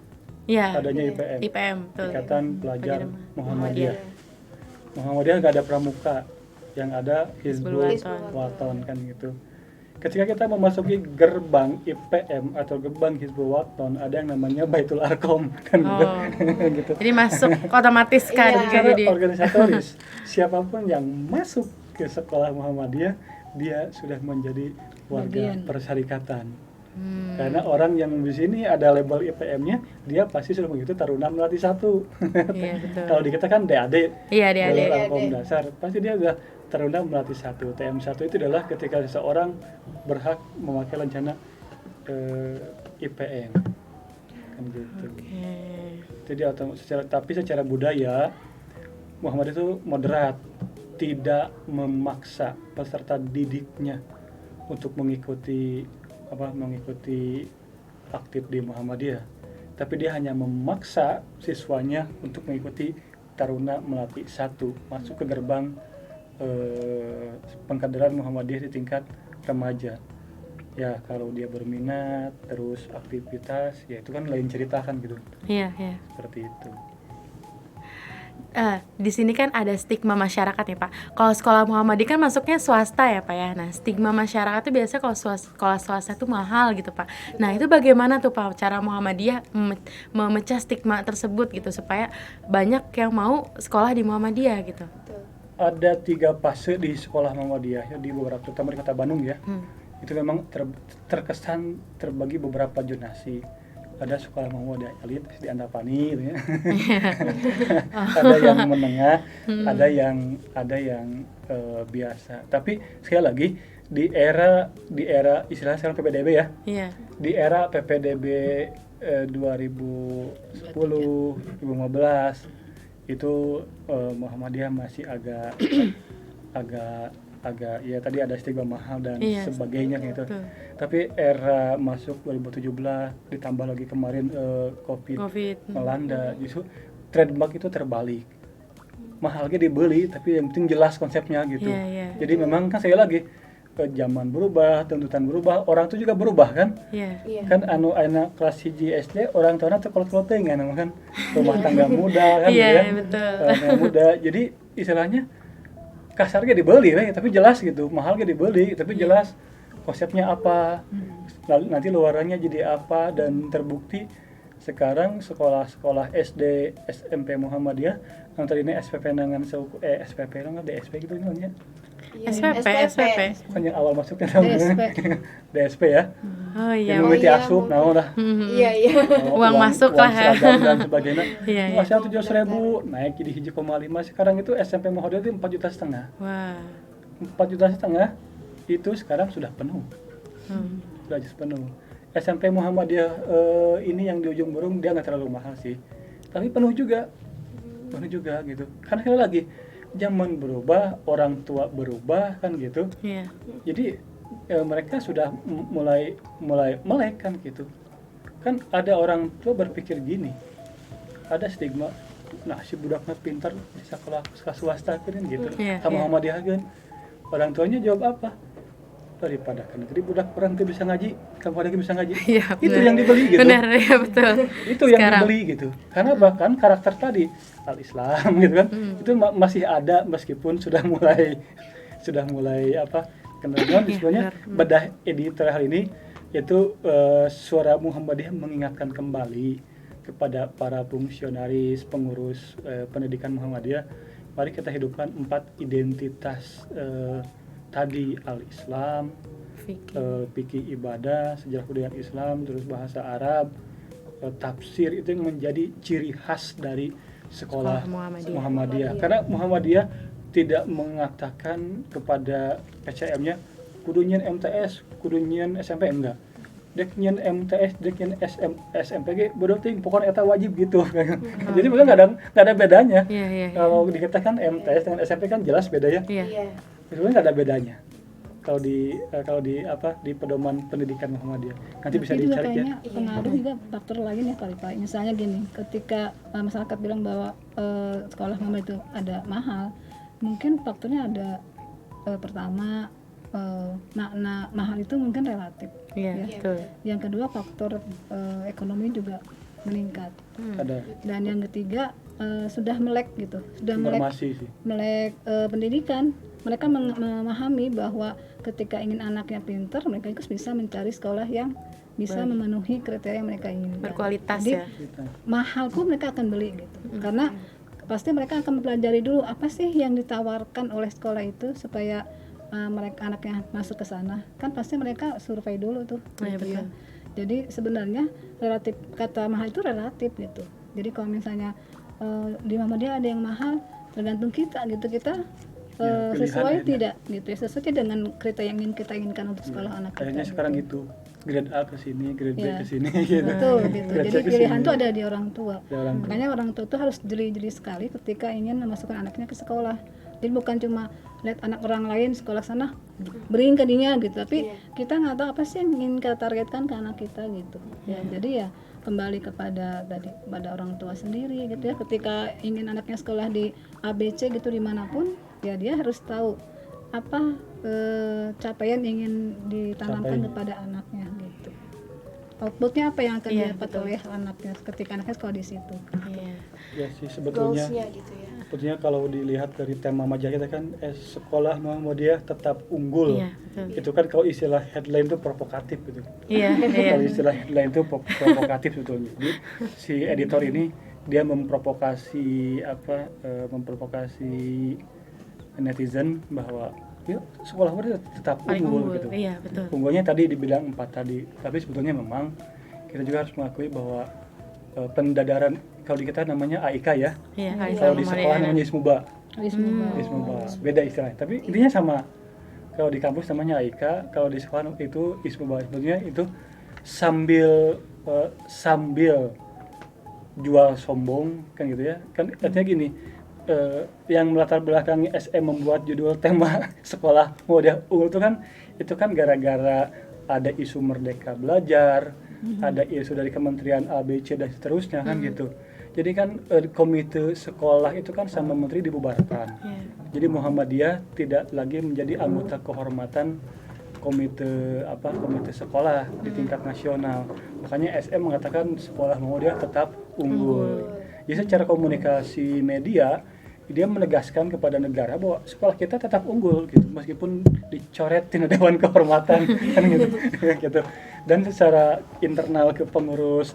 Speaker 3: Ya.
Speaker 1: Adanya IPM.
Speaker 3: IPM, betul.
Speaker 1: Ikatan Pelajar Muhammadiyah.
Speaker 4: Iya.
Speaker 1: Muhammadiyah nggak ada pramuka, yang ada Hizbul
Speaker 3: Hizbul
Speaker 1: Waton kan gitu. Ketika kita memasuki gerbang IPM atau gerbang Hizbul Waton, ada yang namanya Baitul Arqam kan gitu.
Speaker 3: Oh.
Speaker 1: Gitu.
Speaker 3: Jadi masuk otomatis kan
Speaker 4: Iya.
Speaker 3: gitu,
Speaker 1: Secara
Speaker 3: jadi.
Speaker 1: organisatoris, siapapun yang masuk ke sekolah Muhammadiyah, dia sudah menjadi warga
Speaker 2: Bagian.
Speaker 1: persyarikatan. Karena orang yang di sini ada label IPM-nya, dia pasti sudah mengikuti Taruna Melati 1.
Speaker 3: Iya, betul.
Speaker 1: Kalau di kita kan DAD,
Speaker 3: Iya, dia ada.
Speaker 1: jalur
Speaker 4: DAD.
Speaker 1: Alkom dasar, pasti dia sudah Taruna Melati 1. TM1 itu adalah ketika seseorang berhak memakai lencana IPM. Kan gitu. Jadi tapi secara budaya Muhammadiyah itu moderat, tidak memaksa peserta didiknya untuk mengikuti aktif di Muhammadiyah, tapi dia hanya memaksa siswanya untuk mengikuti Taruna Melati 1, masuk ke gerbang pengkaderan Muhammadiyah di tingkat remaja. Ya kalau dia berminat terus aktivitas, ya itu kan lain cerita kan gitu.
Speaker 3: Iya, iya.
Speaker 1: Seperti itu.
Speaker 3: Di sini kan ada stigma masyarakat nih Pak. Kalau sekolah Muhammadiyah kan masuknya swasta ya Pak ya. Nah stigma masyarakat itu biasanya kalau sekolah swasta itu mahal gitu Pak. Nah itu bagaimana tuh Pak cara Muhammadiyah memecah stigma tersebut gitu supaya banyak yang mau sekolah di Muhammadiyah gitu.
Speaker 1: Ada 3 fase di sekolah Muhammadiyah ya, di beberapa, terutama di kota Bandung ya. Itu memang terkesan terbagi beberapa zonasi. Ada sekolah Muhammadiyah elit di Antapani gitu ya. Ada yang menengah, ada yang biasa. Tapi sekali lagi di era istilahnya sekarang PPDB ya.
Speaker 3: Iya.
Speaker 1: Di era PPDB 2010, 2015 itu Muhammadiyah masih agak ya tadi ada stigma mahal dan sebagainya gitu.
Speaker 3: Betul.
Speaker 1: Tapi era masuk 2017 ditambah lagi kemarin COVID melanda, justru trademark itu terbalik. Mahalnya dibeli tapi yang penting jelas konsepnya gitu.
Speaker 3: Iya.
Speaker 1: Jadi memang kan saya lagi zaman berubah, tuntutan berubah, orang itu juga berubah kan.
Speaker 3: Iya.
Speaker 1: Kan anak kelas 1 SD orang tuanya tuh kolot-koloting kan rumah tangga muda kan gitu ya.
Speaker 3: Iya, betul.
Speaker 1: Tangga muda. Jadi istilahnya kasarnya dibeli tapi jelas gitu, mahalnya dibeli tapi jelas konsepnya apa, nanti luarannya jadi apa, dan terbukti sekarang sekolah-sekolah SD SMP Muhammadiyah yang tadi ini SPP nangan SPP nangan DSP gitu namanya.
Speaker 3: SPP.
Speaker 1: Bukan yang awal masuknya namanya DSP ya.
Speaker 3: Oh iya.
Speaker 1: Yang mengikuti asup nah.
Speaker 4: Iya.
Speaker 3: Uang masuk lah.
Speaker 1: Seragam dan sebagainya.
Speaker 3: Iya.
Speaker 1: Masih 700.000 naik jadi 1,5. Sekarang itu SMP Muhammadiyah itu 4,5 juta.
Speaker 3: Wah.
Speaker 1: 4,5 juta itu sekarang sudah penuh. Sudah penuh. SMP Muhammadiyah ini yang di ujung burung dia nggak terlalu mahal sih, tapi penuh juga gitu. Karena sekali lagi zaman berubah, orang tua berubah kan gitu. Jadi mereka sudah mulai melek kan gitu. Kan ada orang tua berpikir gini, ada stigma, nah si budaknya pintar di sekolah swasta kan gitu. Sama Muhammadiyah kan. Orang tuanya jawab apa? Daripada kan jadi budak orang tuh bisa ngaji, kamu lagi bisa ngaji. Itu yang dibeli gitu.
Speaker 3: Benar, ya betul.
Speaker 1: Itu yang dibeli gitu. Karena bahkan karakter tadi al-Islam gitu kan, itu masih ada meskipun sudah mulai apa? Kemudian sebenarnya bedah editor hal ini yaitu suara Muhammadiyah mengingatkan kembali kepada para fungsionaris, pengurus pendidikan Muhammadiyah, mari kita hidupkan 4 identitas tadi al-Islam, fikih ibadah, sejarah budaya Islam, terus bahasa Arab, tafsir, itu yang menjadi ciri khas dari sekolah Muhammadiyah. Karena Muhammadiyah tidak mengatakan kepada PCM-nya kudu nyen MTS, kudu nyen SMP, enggak. Dek nyen MTS, dek nyen SMPG, bodoh ting, pokoknya eta wajib gitu. Jadi memang nggak ada bedanya. Kalau dikatakan MTS dengan SMP kan jelas beda ya. Sebenarnya nggak ada bedanya kalau di pedoman pendidikan Muhammadiyah. Nanti bisa dicari ya.
Speaker 2: Pengaruh juga faktor lain ya Pak. Misalnya gini, ketika masyarakat bilang bahwa sekolah Muhammadiyah itu ada mahal, mungkin faktornya ada pertama makna mahal itu mungkin relatif.
Speaker 3: Betul.
Speaker 2: Yang kedua faktor ekonomi juga meningkat. Dan yang ketiga sudah melek gitu, melek pendidikan. Mereka memahami bahwa ketika ingin anaknya pintar, mereka bisa mencari sekolah yang bisa memenuhi kriteria yang mereka inginkan.
Speaker 3: Berkualitas.
Speaker 2: Jadi,
Speaker 3: ya.
Speaker 2: Mahal pun mereka akan beli gitu. Karena pasti mereka akan mempelajari dulu apa sih yang ditawarkan oleh sekolah itu supaya mereka anaknya masuk ke sana. Kan pasti mereka survei dulu tuh. Gitu ya. Jadi sebenarnya relatif, kata mahal itu relatif gitu. Jadi kalau misalnya di Muhammadiyah ada yang mahal, tergantung kita gitu, kita sesuai tidak gitu ya, sesuai dengan kriteria yang ingin kita inginkan untuk sekolah anak kita.
Speaker 1: Kayaknya sekarang gitu, grade A ke sini, grade B ke sini gitu.
Speaker 2: Betul gitu. Jadi pilihan itu ada di orang tua. Makanya orang tua itu harus jeli-jeli sekali ketika ingin memasukkan anaknya ke sekolah. Jadi bukan cuma lihat anak orang lain sekolah sana bering ke dinya gitu, tapi kita nggak tahu apa sih yang ingin kita targetkan ke anak kita gitu. Ya, jadi ya kembali kepada orang tua sendiri gitu ya. Ketika ingin anaknya sekolah di ABC gitu dimanapun, ya dia harus tahu apa capaian ingin ditanamkan kepada anaknya gitu. Outputnya apa yang akan didapat oleh anaknya ketika anaknya sekolah di situ.
Speaker 1: Ya sih sebetulnya.
Speaker 4: Goalsnya gitu ya.
Speaker 1: Sebetulnya kalau dilihat dari tema majalah kita kan sekolah Muhammadiyah tetap unggul. Itu kan kalau istilah headline itu provokatif gitu. Kalau istilah headline itu provokatif sebetulnya. Jadi si editor ini dia memprovokasi netizen bahwa ya sekolah Muhammadiyah tetap unggul gitu. Unggulnya tadi dibilang 4 tadi, tapi sebetulnya memang kita juga harus mengakui bahwa pendadaran kalau di kita namanya AIK ya. Kalau di sekolah namanya Ismuba. Beda istilahnya, tapi intinya sama. Kalau di kampus namanya AIK, kalau di sekolah itu Ismuba. Sebetulnya itu sambil jual sombong kan gitu ya. Kan artinya gini, yang melatar belakangi SM membuat judul tema sekolah Muhammadiyah unggul itu kan gara-gara ada isu merdeka belajar, ada isu dari kementerian ABC dan seterusnya kan gitu. Jadi kan komite sekolah itu kan sama menteri dibubarkan. Jadi Muhammadiyah tidak lagi menjadi anggota kehormatan komite sekolah di tingkat nasional. Makanya SM mengatakan sekolah Muhammadiyah tetap unggul. Jadi secara komunikasi media dia menegaskan kepada negara bahwa sekolah kita tetap unggul gitu, meskipun dicoretin Dewan Kehormatan kan gitu. Dan secara internal ke pengurus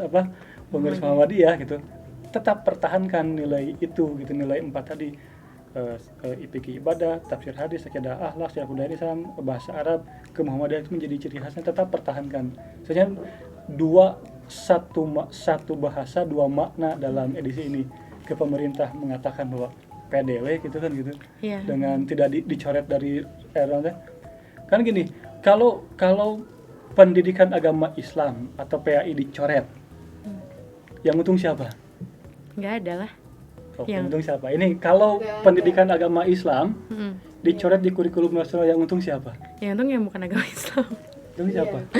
Speaker 1: Muhammadiyah gitu, tetap pertahankan nilai itu gitu, nilai 4 tadi, fikih ibadah, tafsir hadis, akidah akhlak, sejarah budaya Islam, bahasa Arab, ke Muhammadiyah itu menjadi ciri khasnya, tetap pertahankan. Soalnya satu bahasa dua makna dalam edisi ini. Ke pemerintah mengatakan bahwa PDW gitu kan gitu, dengan tidak dicoret dari Kan gini, kalau pendidikan agama Islam atau PAI dicoret, yang untung siapa?
Speaker 3: Nggak ada lah.
Speaker 1: Oh,
Speaker 3: Yang-
Speaker 1: yang untung siapa? Ini kalau
Speaker 4: Nggak ada.
Speaker 1: pendidikan agama Islam
Speaker 3: Mm-mm.
Speaker 1: dicoret di kurikulum nasional, yang untung siapa?
Speaker 3: Yang untung yang bukan agama Islam.
Speaker 1: Untung siapa?
Speaker 4: Iya.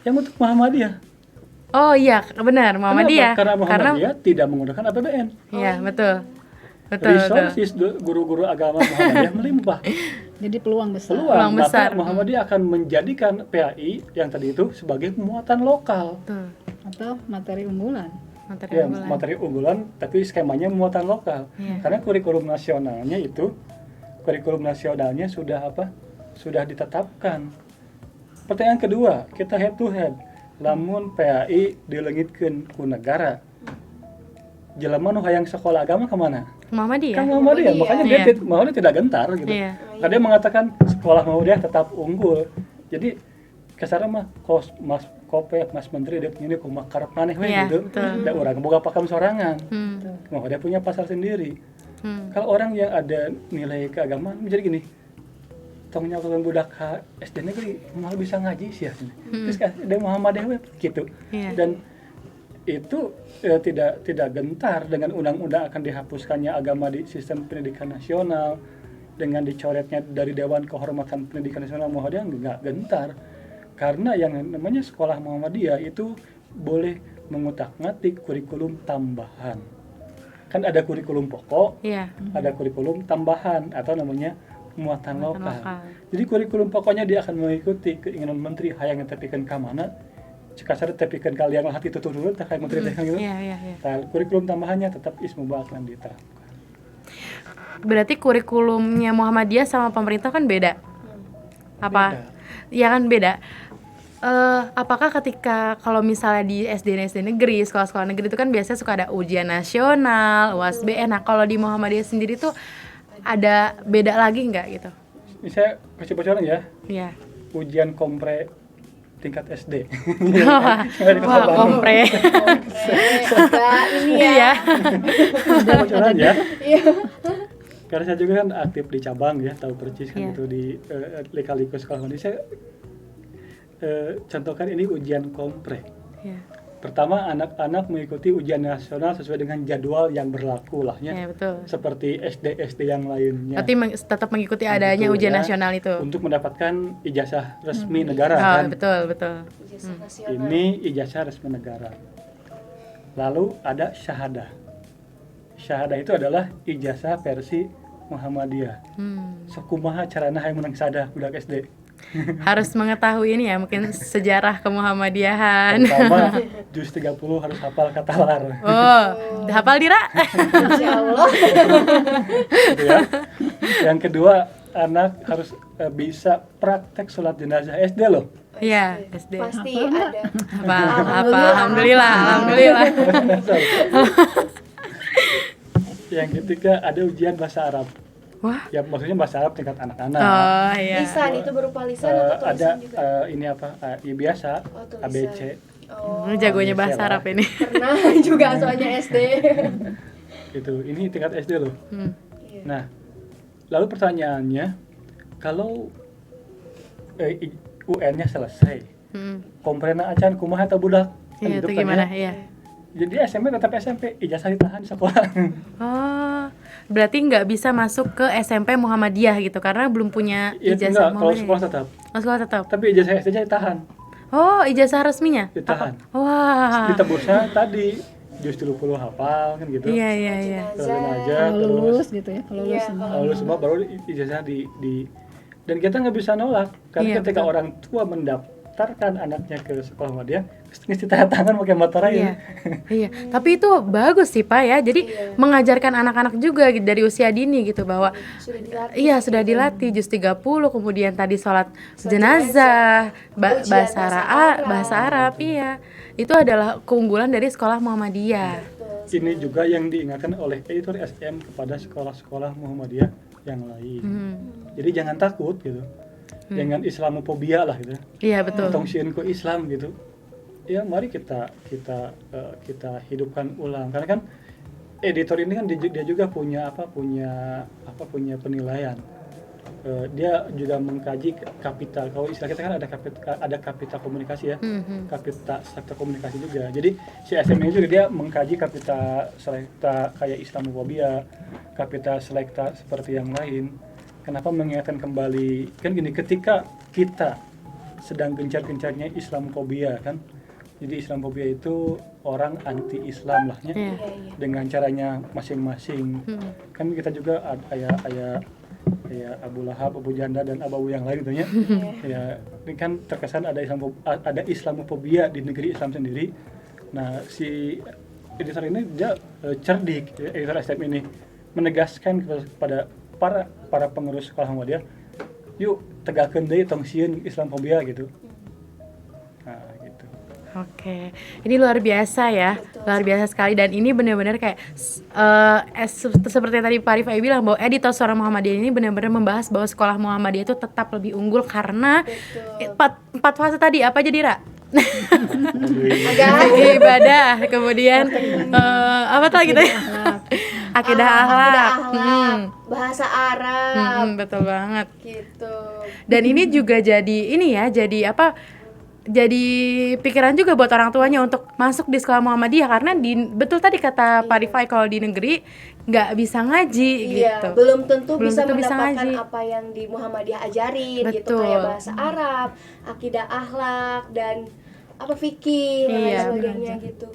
Speaker 1: Yang untung Muhammadiyah.
Speaker 3: Oh iya, benar, Muhammadiyah.
Speaker 1: Kenapa? Karena Muhammadiyah tidak menggunakan APBN.
Speaker 3: Iya, betul. Betul, betul.
Speaker 1: Resources guru-guru agama Muhammadiyah melimpah.
Speaker 2: Jadi peluang besar.
Speaker 3: Peluang
Speaker 1: Maka
Speaker 3: besar.
Speaker 1: Muhammadiyah akan menjadikan PAI yang tadi itu sebagai muatan lokal.
Speaker 3: Betul.
Speaker 2: Atau materi unggulan.
Speaker 3: Materi
Speaker 1: Ya,
Speaker 3: unggulan.
Speaker 1: materi unggulan tapi skemanya muatan lokal.
Speaker 3: Iya.
Speaker 1: Karena kurikulum nasionalnya sudah apa? Sudah ditetapkan. Pertanyaan kedua, kita head to head. Lamun PAI dileungitkeun ku negara. Jelema nu hayang sekolah agama kemana?
Speaker 3: Muhammadiyah.
Speaker 1: Kan Muhammadiyah, makanya dia
Speaker 3: Iya.
Speaker 1: Muhammadiyah tidak gentar gitu.
Speaker 3: Iya.
Speaker 1: Karena dia mengatakan sekolah Muhammadiyah tetap unggul. Jadi kasarnya mah Mas Kope, Mas Menteri dia punya kumaha karep maneh we
Speaker 3: Iya,
Speaker 1: gitu.
Speaker 3: betul.
Speaker 1: Da urang boga pakam sorangan.
Speaker 3: Hmm.
Speaker 1: Muhammadiyah punya pasar sendiri.
Speaker 3: Hmm.
Speaker 1: Kalau orang yang ada nilai keagamaan menjadi gini, tong nyakulan budak SD negeri malah bisa ngaji sih ya. Terus kan ada Muhammadiyah we gitu.
Speaker 3: Iya.
Speaker 1: Dan itu tidak gentar dengan undang-undang akan dihapuskannya agama di sistem pendidikan nasional, dengan dicoretnya dari Dewan Kehormatan Pendidikan Nasional Muhammadiyah nggak gentar. Karena yang namanya sekolah Muhammadiyah itu boleh mengutak-ngatik kurikulum tambahan. Kan ada kurikulum pokok,
Speaker 3: Iya.
Speaker 1: ada kurikulum tambahan atau namanya muatan
Speaker 3: Muatan
Speaker 1: lokal.
Speaker 3: lokal.
Speaker 1: Jadi kurikulum pokoknya dia akan mengikuti keinginan menteri hayang tepikeun ka mana. Cekasar tepikeun ka liang lahat itu turun teh hayang menteri teh gitu.
Speaker 3: Iya, iya, iya.
Speaker 1: Nah, kurikulum tambahannya tetap ismubah akan diterapkan.
Speaker 3: Berarti kurikulumnya Muhammadiyah sama pemerintah kan beda. Apa? Ya kan beda. Apakah ketika kalau misalnya di SD negeri, sekolah-sekolah negeri itu kan biasanya suka ada ujian nasional, UASBN. Nah, kalau di Muhammadiyah sendiri tuh ada beda lagi nggak gitu?
Speaker 1: Ini saya kasih bocoran ya,
Speaker 3: Iya.
Speaker 1: ujian kompre tingkat SD.
Speaker 3: Wah, kompre.
Speaker 4: Enggak, ini ya.
Speaker 3: Iya.
Speaker 1: Kasih bocoran ya.
Speaker 4: Iya.
Speaker 1: Karena saya juga kan aktif di cabang ya, tahu persis kan
Speaker 3: Iya.
Speaker 1: itu di lika-liku sekolah mandi. Saya contohkan ini ujian kompre.
Speaker 3: Iya.
Speaker 1: Pertama, anak-anak mengikuti ujian nasional sesuai dengan jadwal yang berlaku lah ya.
Speaker 3: Iya, betul.
Speaker 1: Seperti SD yang lainnya.
Speaker 3: Berarti tetap mengikuti adanya
Speaker 1: Betul,
Speaker 3: ujian
Speaker 1: ya.
Speaker 3: nasional itu.
Speaker 1: Untuk mendapatkan ijazah resmi negara
Speaker 3: Oh,
Speaker 1: kan.
Speaker 3: betul, betul.
Speaker 4: Ijazah nasional.
Speaker 1: Ini ijazah resmi negara. Lalu ada syahadah. Syahadah itu adalah ijazah versi Muhammadiyah. Sakumaha carana hayang menang syahadah budak SD.
Speaker 3: Harus mengetahui ini ya, mungkin sejarah kemuhammadiyahan.
Speaker 1: Pertama, juz 30 harus hafal kata lar.
Speaker 3: Oh, hafal Dira?
Speaker 4: Insya Allah.
Speaker 1: Gitu ya. Yang kedua, anak harus bisa praktek sholat jenazah SD loh.
Speaker 3: Iya, SD.
Speaker 4: Pasti ada.
Speaker 3: Apa? Alhamdulillah, alhamdulillah.
Speaker 1: Yang ketiga, ada ujian bahasa Arab.
Speaker 3: Wah.
Speaker 1: Ya maksudnya bahasa Arab tingkat anak-anak.
Speaker 3: Oh, iya.
Speaker 4: Lisan itu berupa lisan atau
Speaker 1: Ada
Speaker 4: tulisan juga?
Speaker 1: ini apa? Ya biasa,
Speaker 4: Oh, tulisan.
Speaker 1: ABC.
Speaker 4: Oh,
Speaker 3: Jagonya
Speaker 1: biasa
Speaker 3: bahasa
Speaker 1: lah.
Speaker 3: Arab ini.
Speaker 4: pernah juga soalnya SD.
Speaker 1: Gitu. Ini tingkat SD loh.
Speaker 3: Hmm.
Speaker 4: Iya.
Speaker 1: Nah, lalu pertanyaannya, kalau UN-nya selesai,
Speaker 3: Hmm.
Speaker 1: komprena acan kumaha atau budak? Kan
Speaker 3: Iya,
Speaker 1: gitu
Speaker 3: itu
Speaker 1: kan
Speaker 3: gimana?
Speaker 1: ya.
Speaker 3: Iya.
Speaker 1: Jadi SMP tetap SMP, ijazah ditahan di sekolah.
Speaker 3: Oh, berarti nggak bisa masuk ke SMP Muhammadiyah gitu karena belum punya
Speaker 1: Ya,
Speaker 3: ijazah
Speaker 1: enggak, kalau
Speaker 3: Muhammadiyah.
Speaker 1: sekolah tetap.
Speaker 3: Oh, sekolah tetap.
Speaker 1: Tapi ijazah SD-nya ditahan.
Speaker 3: Oh, ijazah resminya?
Speaker 1: Ditahan.
Speaker 3: Wah.
Speaker 1: Ditebusnya tadi juz 30 hafal kan gitu.
Speaker 3: Iya, iya, iya.
Speaker 1: Terus aja
Speaker 2: Kalau
Speaker 1: terus
Speaker 2: lulus gitu ya, kalau lulus
Speaker 4: Iya,
Speaker 2: semua.
Speaker 1: lulus semua baru ijazah di dan kita nggak bisa nolak karena
Speaker 3: Iya,
Speaker 1: ketika
Speaker 3: betul.
Speaker 1: orang tua mendaftarkan anaknya ke sekolah Muhammadiyah mesti tanda tangan pakai materai.
Speaker 3: Iya. Iya, tapi itu bagus sih Pak ya. Jadi
Speaker 4: Iya.
Speaker 3: mengajarkan anak-anak juga gitu, dari usia dini gitu bahwa
Speaker 4: Sudah dilatih.
Speaker 3: iya sudah dilatih juz 30, kemudian tadi sholat jenazah,
Speaker 4: Ujian
Speaker 3: bahasa Arab, iya. Itu adalah keunggulan dari sekolah Muhammadiyah.
Speaker 1: Ini juga yang diingatkan oleh editor SM kepada sekolah-sekolah Muhammadiyah yang lain.
Speaker 3: Hmm.
Speaker 1: Jadi jangan takut gitu. Jangan Islamofobia lah gitu.
Speaker 3: Iya, betul.
Speaker 1: Tong sieun ku Islam gitu. Ya mari kita hidupkan ulang karena kan editor ini kan dia juga punya penilaian. dia juga mengkaji kapital. Kalau istilah kita kan ada kapital komunikasi ya, kapital sektor komunikasi juga. Jadi si SM ini juga dia mengkaji kapital selekta kayak Islamofobia, kapital selekta seperti yang lain. Kenapa mengingatkan kembali, kan gini, ketika kita sedang gencar-gencarnya Islamofobia kan, jadi Islamofobia itu orang anti Islam lah ya, dengan caranya masing-masing. Kan kita juga kayak Abu Lahab, Abu Janda dan Abu yang lain gitu ya. Ya, ini kan terkesan ada Islamofobia di negeri Islam sendiri. Nah, si editor ini dia cerdik, editor SM ini menegaskan kepada para pengurus sekolah Muhammadiyah, yuk tegakkeun deui tong sieun Islamofobia gitu. Nah, gitu.
Speaker 3: Oke, ini luar biasa ya, luar biasa sekali, dan ini benar-benar kayak seperti yang tadi Pak Rifai bilang bahwa editor Suara Muhammadiyah ini benar-benar membahas bahwa sekolah Muhammadiyah itu tetap lebih unggul karena empat fase tadi apa aja Dira? Ibadah, kemudian apa tuh gitu ya? Akidah akhlak,
Speaker 4: bahasa Arab,
Speaker 3: betul banget.
Speaker 4: Gitu.
Speaker 3: Dan ini juga jadi pikiran juga buat orang tuanya untuk masuk di sekolah Muhammadiyah, karena betul tadi kata Pak Rifai, kalau di negeri nggak bisa ngaji gitu.
Speaker 4: Belum tentu bisa
Speaker 3: bisa
Speaker 4: mendapatkan
Speaker 3: ngaji.
Speaker 4: apa yang di Muhammadiyah ajarin gitu,
Speaker 3: Betul.
Speaker 4: kayak bahasa Arab, akidah akhlak, dan fikih dan lain sebagainya gitu.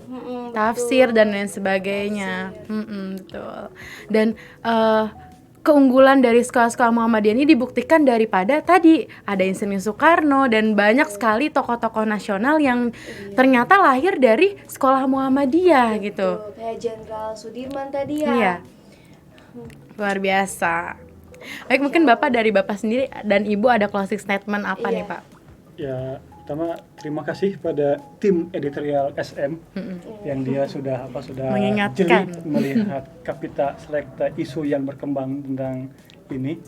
Speaker 3: Tafsir dan lain sebagainya. Betul. Dan keunggulan dari sekolah-sekolah Muhammadiyah ini dibuktikan daripada tadi ada Insinyur Soekarno dan banyak sekali tokoh-tokoh nasional yang ternyata lahir dari sekolah Muhammadiyah gitu.
Speaker 4: Kayak Jenderal Sudirman tadi ya.
Speaker 3: Iya. Luar biasa. Baik, mungkin Bapak dari Bapak sendiri dan Ibu ada closing statement apa nih, Pak?
Speaker 1: Ya, pertama terima kasih pada tim editorial SM yang dia sudah
Speaker 3: mengingatkan,
Speaker 1: jeli melihat kapital selekta isu yang berkembang tentang ini.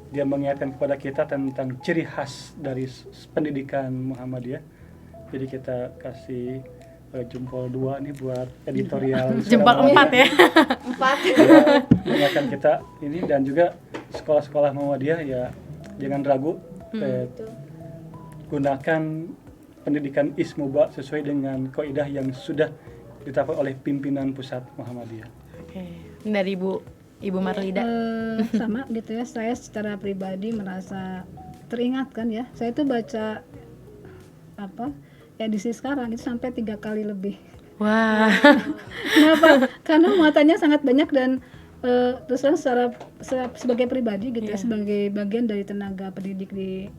Speaker 1: Dia mengingatkan kepada kita tentang ciri khas dari pendidikan Muhammadiyah. Jadi kita kasih jempol 2 nih buat editorial.
Speaker 3: Jempol 4 ya.
Speaker 4: 4.
Speaker 1: Dia mengingatkan kita ini, dan juga sekolah-sekolah Muhammadiyah ya jangan ragu. Gunakan pendidikan Ismuba sesuai dengan kaidah yang sudah ditetapkan oleh pimpinan pusat Muhammadiyah.
Speaker 3: Oke. Dari Ibu Marlida.
Speaker 2: Sama gitu ya, saya secara pribadi merasa teringatkan ya. Saya itu baca edisi sekarang itu sampai 3 kali lebih.
Speaker 3: Wah.
Speaker 2: Kenapa? Karena muatannya sangat banyak, dan terus terang sebagai pribadi gitu ya, sebagai bagian dari tenaga pendidik di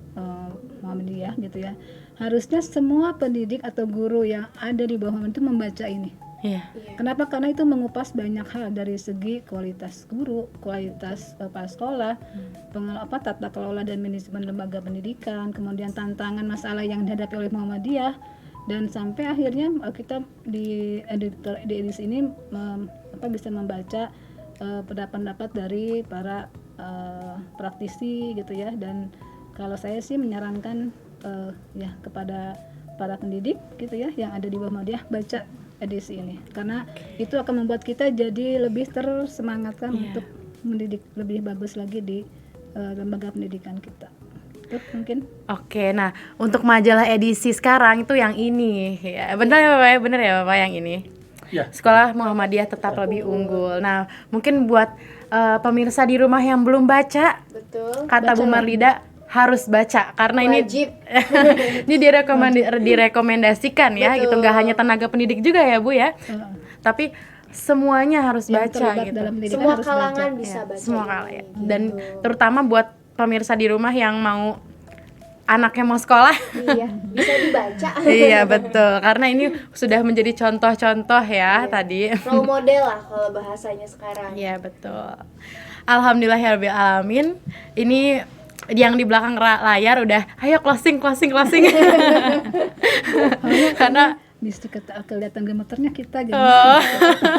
Speaker 2: Muhammadiyah gitu ya, harusnya semua pendidik atau guru yang ada di bawah Muhammadiyah itu membaca ini. Kenapa? Karena itu mengupas banyak hal dari segi kualitas guru, kualitas kepala sekolah, tata kelola dan manajemen lembaga pendidikan, kemudian tantangan masalah yang dihadapi oleh Muhammadiyah, dan sampai akhirnya kita di edisi ini bisa membaca pendapat dari para praktisi gitu ya. Dan kalau saya sih menyarankan kepada para pendidik gitu ya yang ada di bawah Muhammadiyah, baca edisi ini, karena itu akan membuat kita jadi lebih tersemangatkan untuk mendidik lebih bagus lagi di lembaga pendidikan kita. Itu mungkin. Oke,
Speaker 3: nah untuk majalah edisi sekarang itu yang ini ya, benar ya Bapak? Benar ya Bapak yang ini?
Speaker 1: Ya.
Speaker 3: Sekolah Muhammadiyah tetap lebih unggul. Nah, mungkin buat pemirsa di rumah yang belum baca, kata Bu Marlida harus baca, karena
Speaker 4: wajib.
Speaker 3: ini direkomendasikan ya. Gitu, nggak hanya tenaga pendidik juga ya Bu ya, tapi semuanya harus
Speaker 2: yang
Speaker 3: baca gitu.
Speaker 4: Semua kalangan bisa baca.
Speaker 3: Semua kalangan. Dan terutama buat pemirsa di rumah yang mau anaknya mau sekolah,
Speaker 4: bisa dibaca.
Speaker 3: Iya betul, karena ini sudah menjadi contoh-contoh ya tadi.
Speaker 4: Role model lah kalau bahasanya sekarang.
Speaker 3: Iya betul. Alhamdulillahirabbil alamin. Ini yang di belakang layar udah, ayo closing. Karena
Speaker 2: bisa kelihatan gemeternya kita.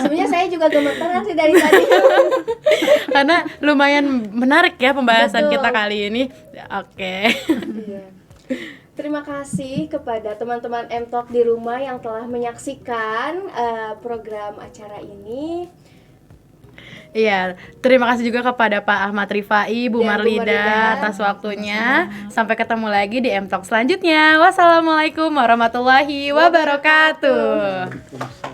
Speaker 4: Sebenarnya saya juga gemeteran sih dari tadi.
Speaker 3: Karena lumayan menarik ya pembahasan kita kali ini. Oke.
Speaker 4: Terima kasih kepada teman-teman M-Talk di rumah yang telah menyaksikan program acara ini.
Speaker 3: Iya, terima kasih juga kepada Pak Ahmad Rifai, Bu
Speaker 4: Ya, Bu
Speaker 3: Marlida
Speaker 4: Marlida.
Speaker 3: atas waktunya. Sampai ketemu lagi di M Talk selanjutnya. Wassalamualaikum warahmatullahi wabarakatuh.
Speaker 1: Waalaikumsalam.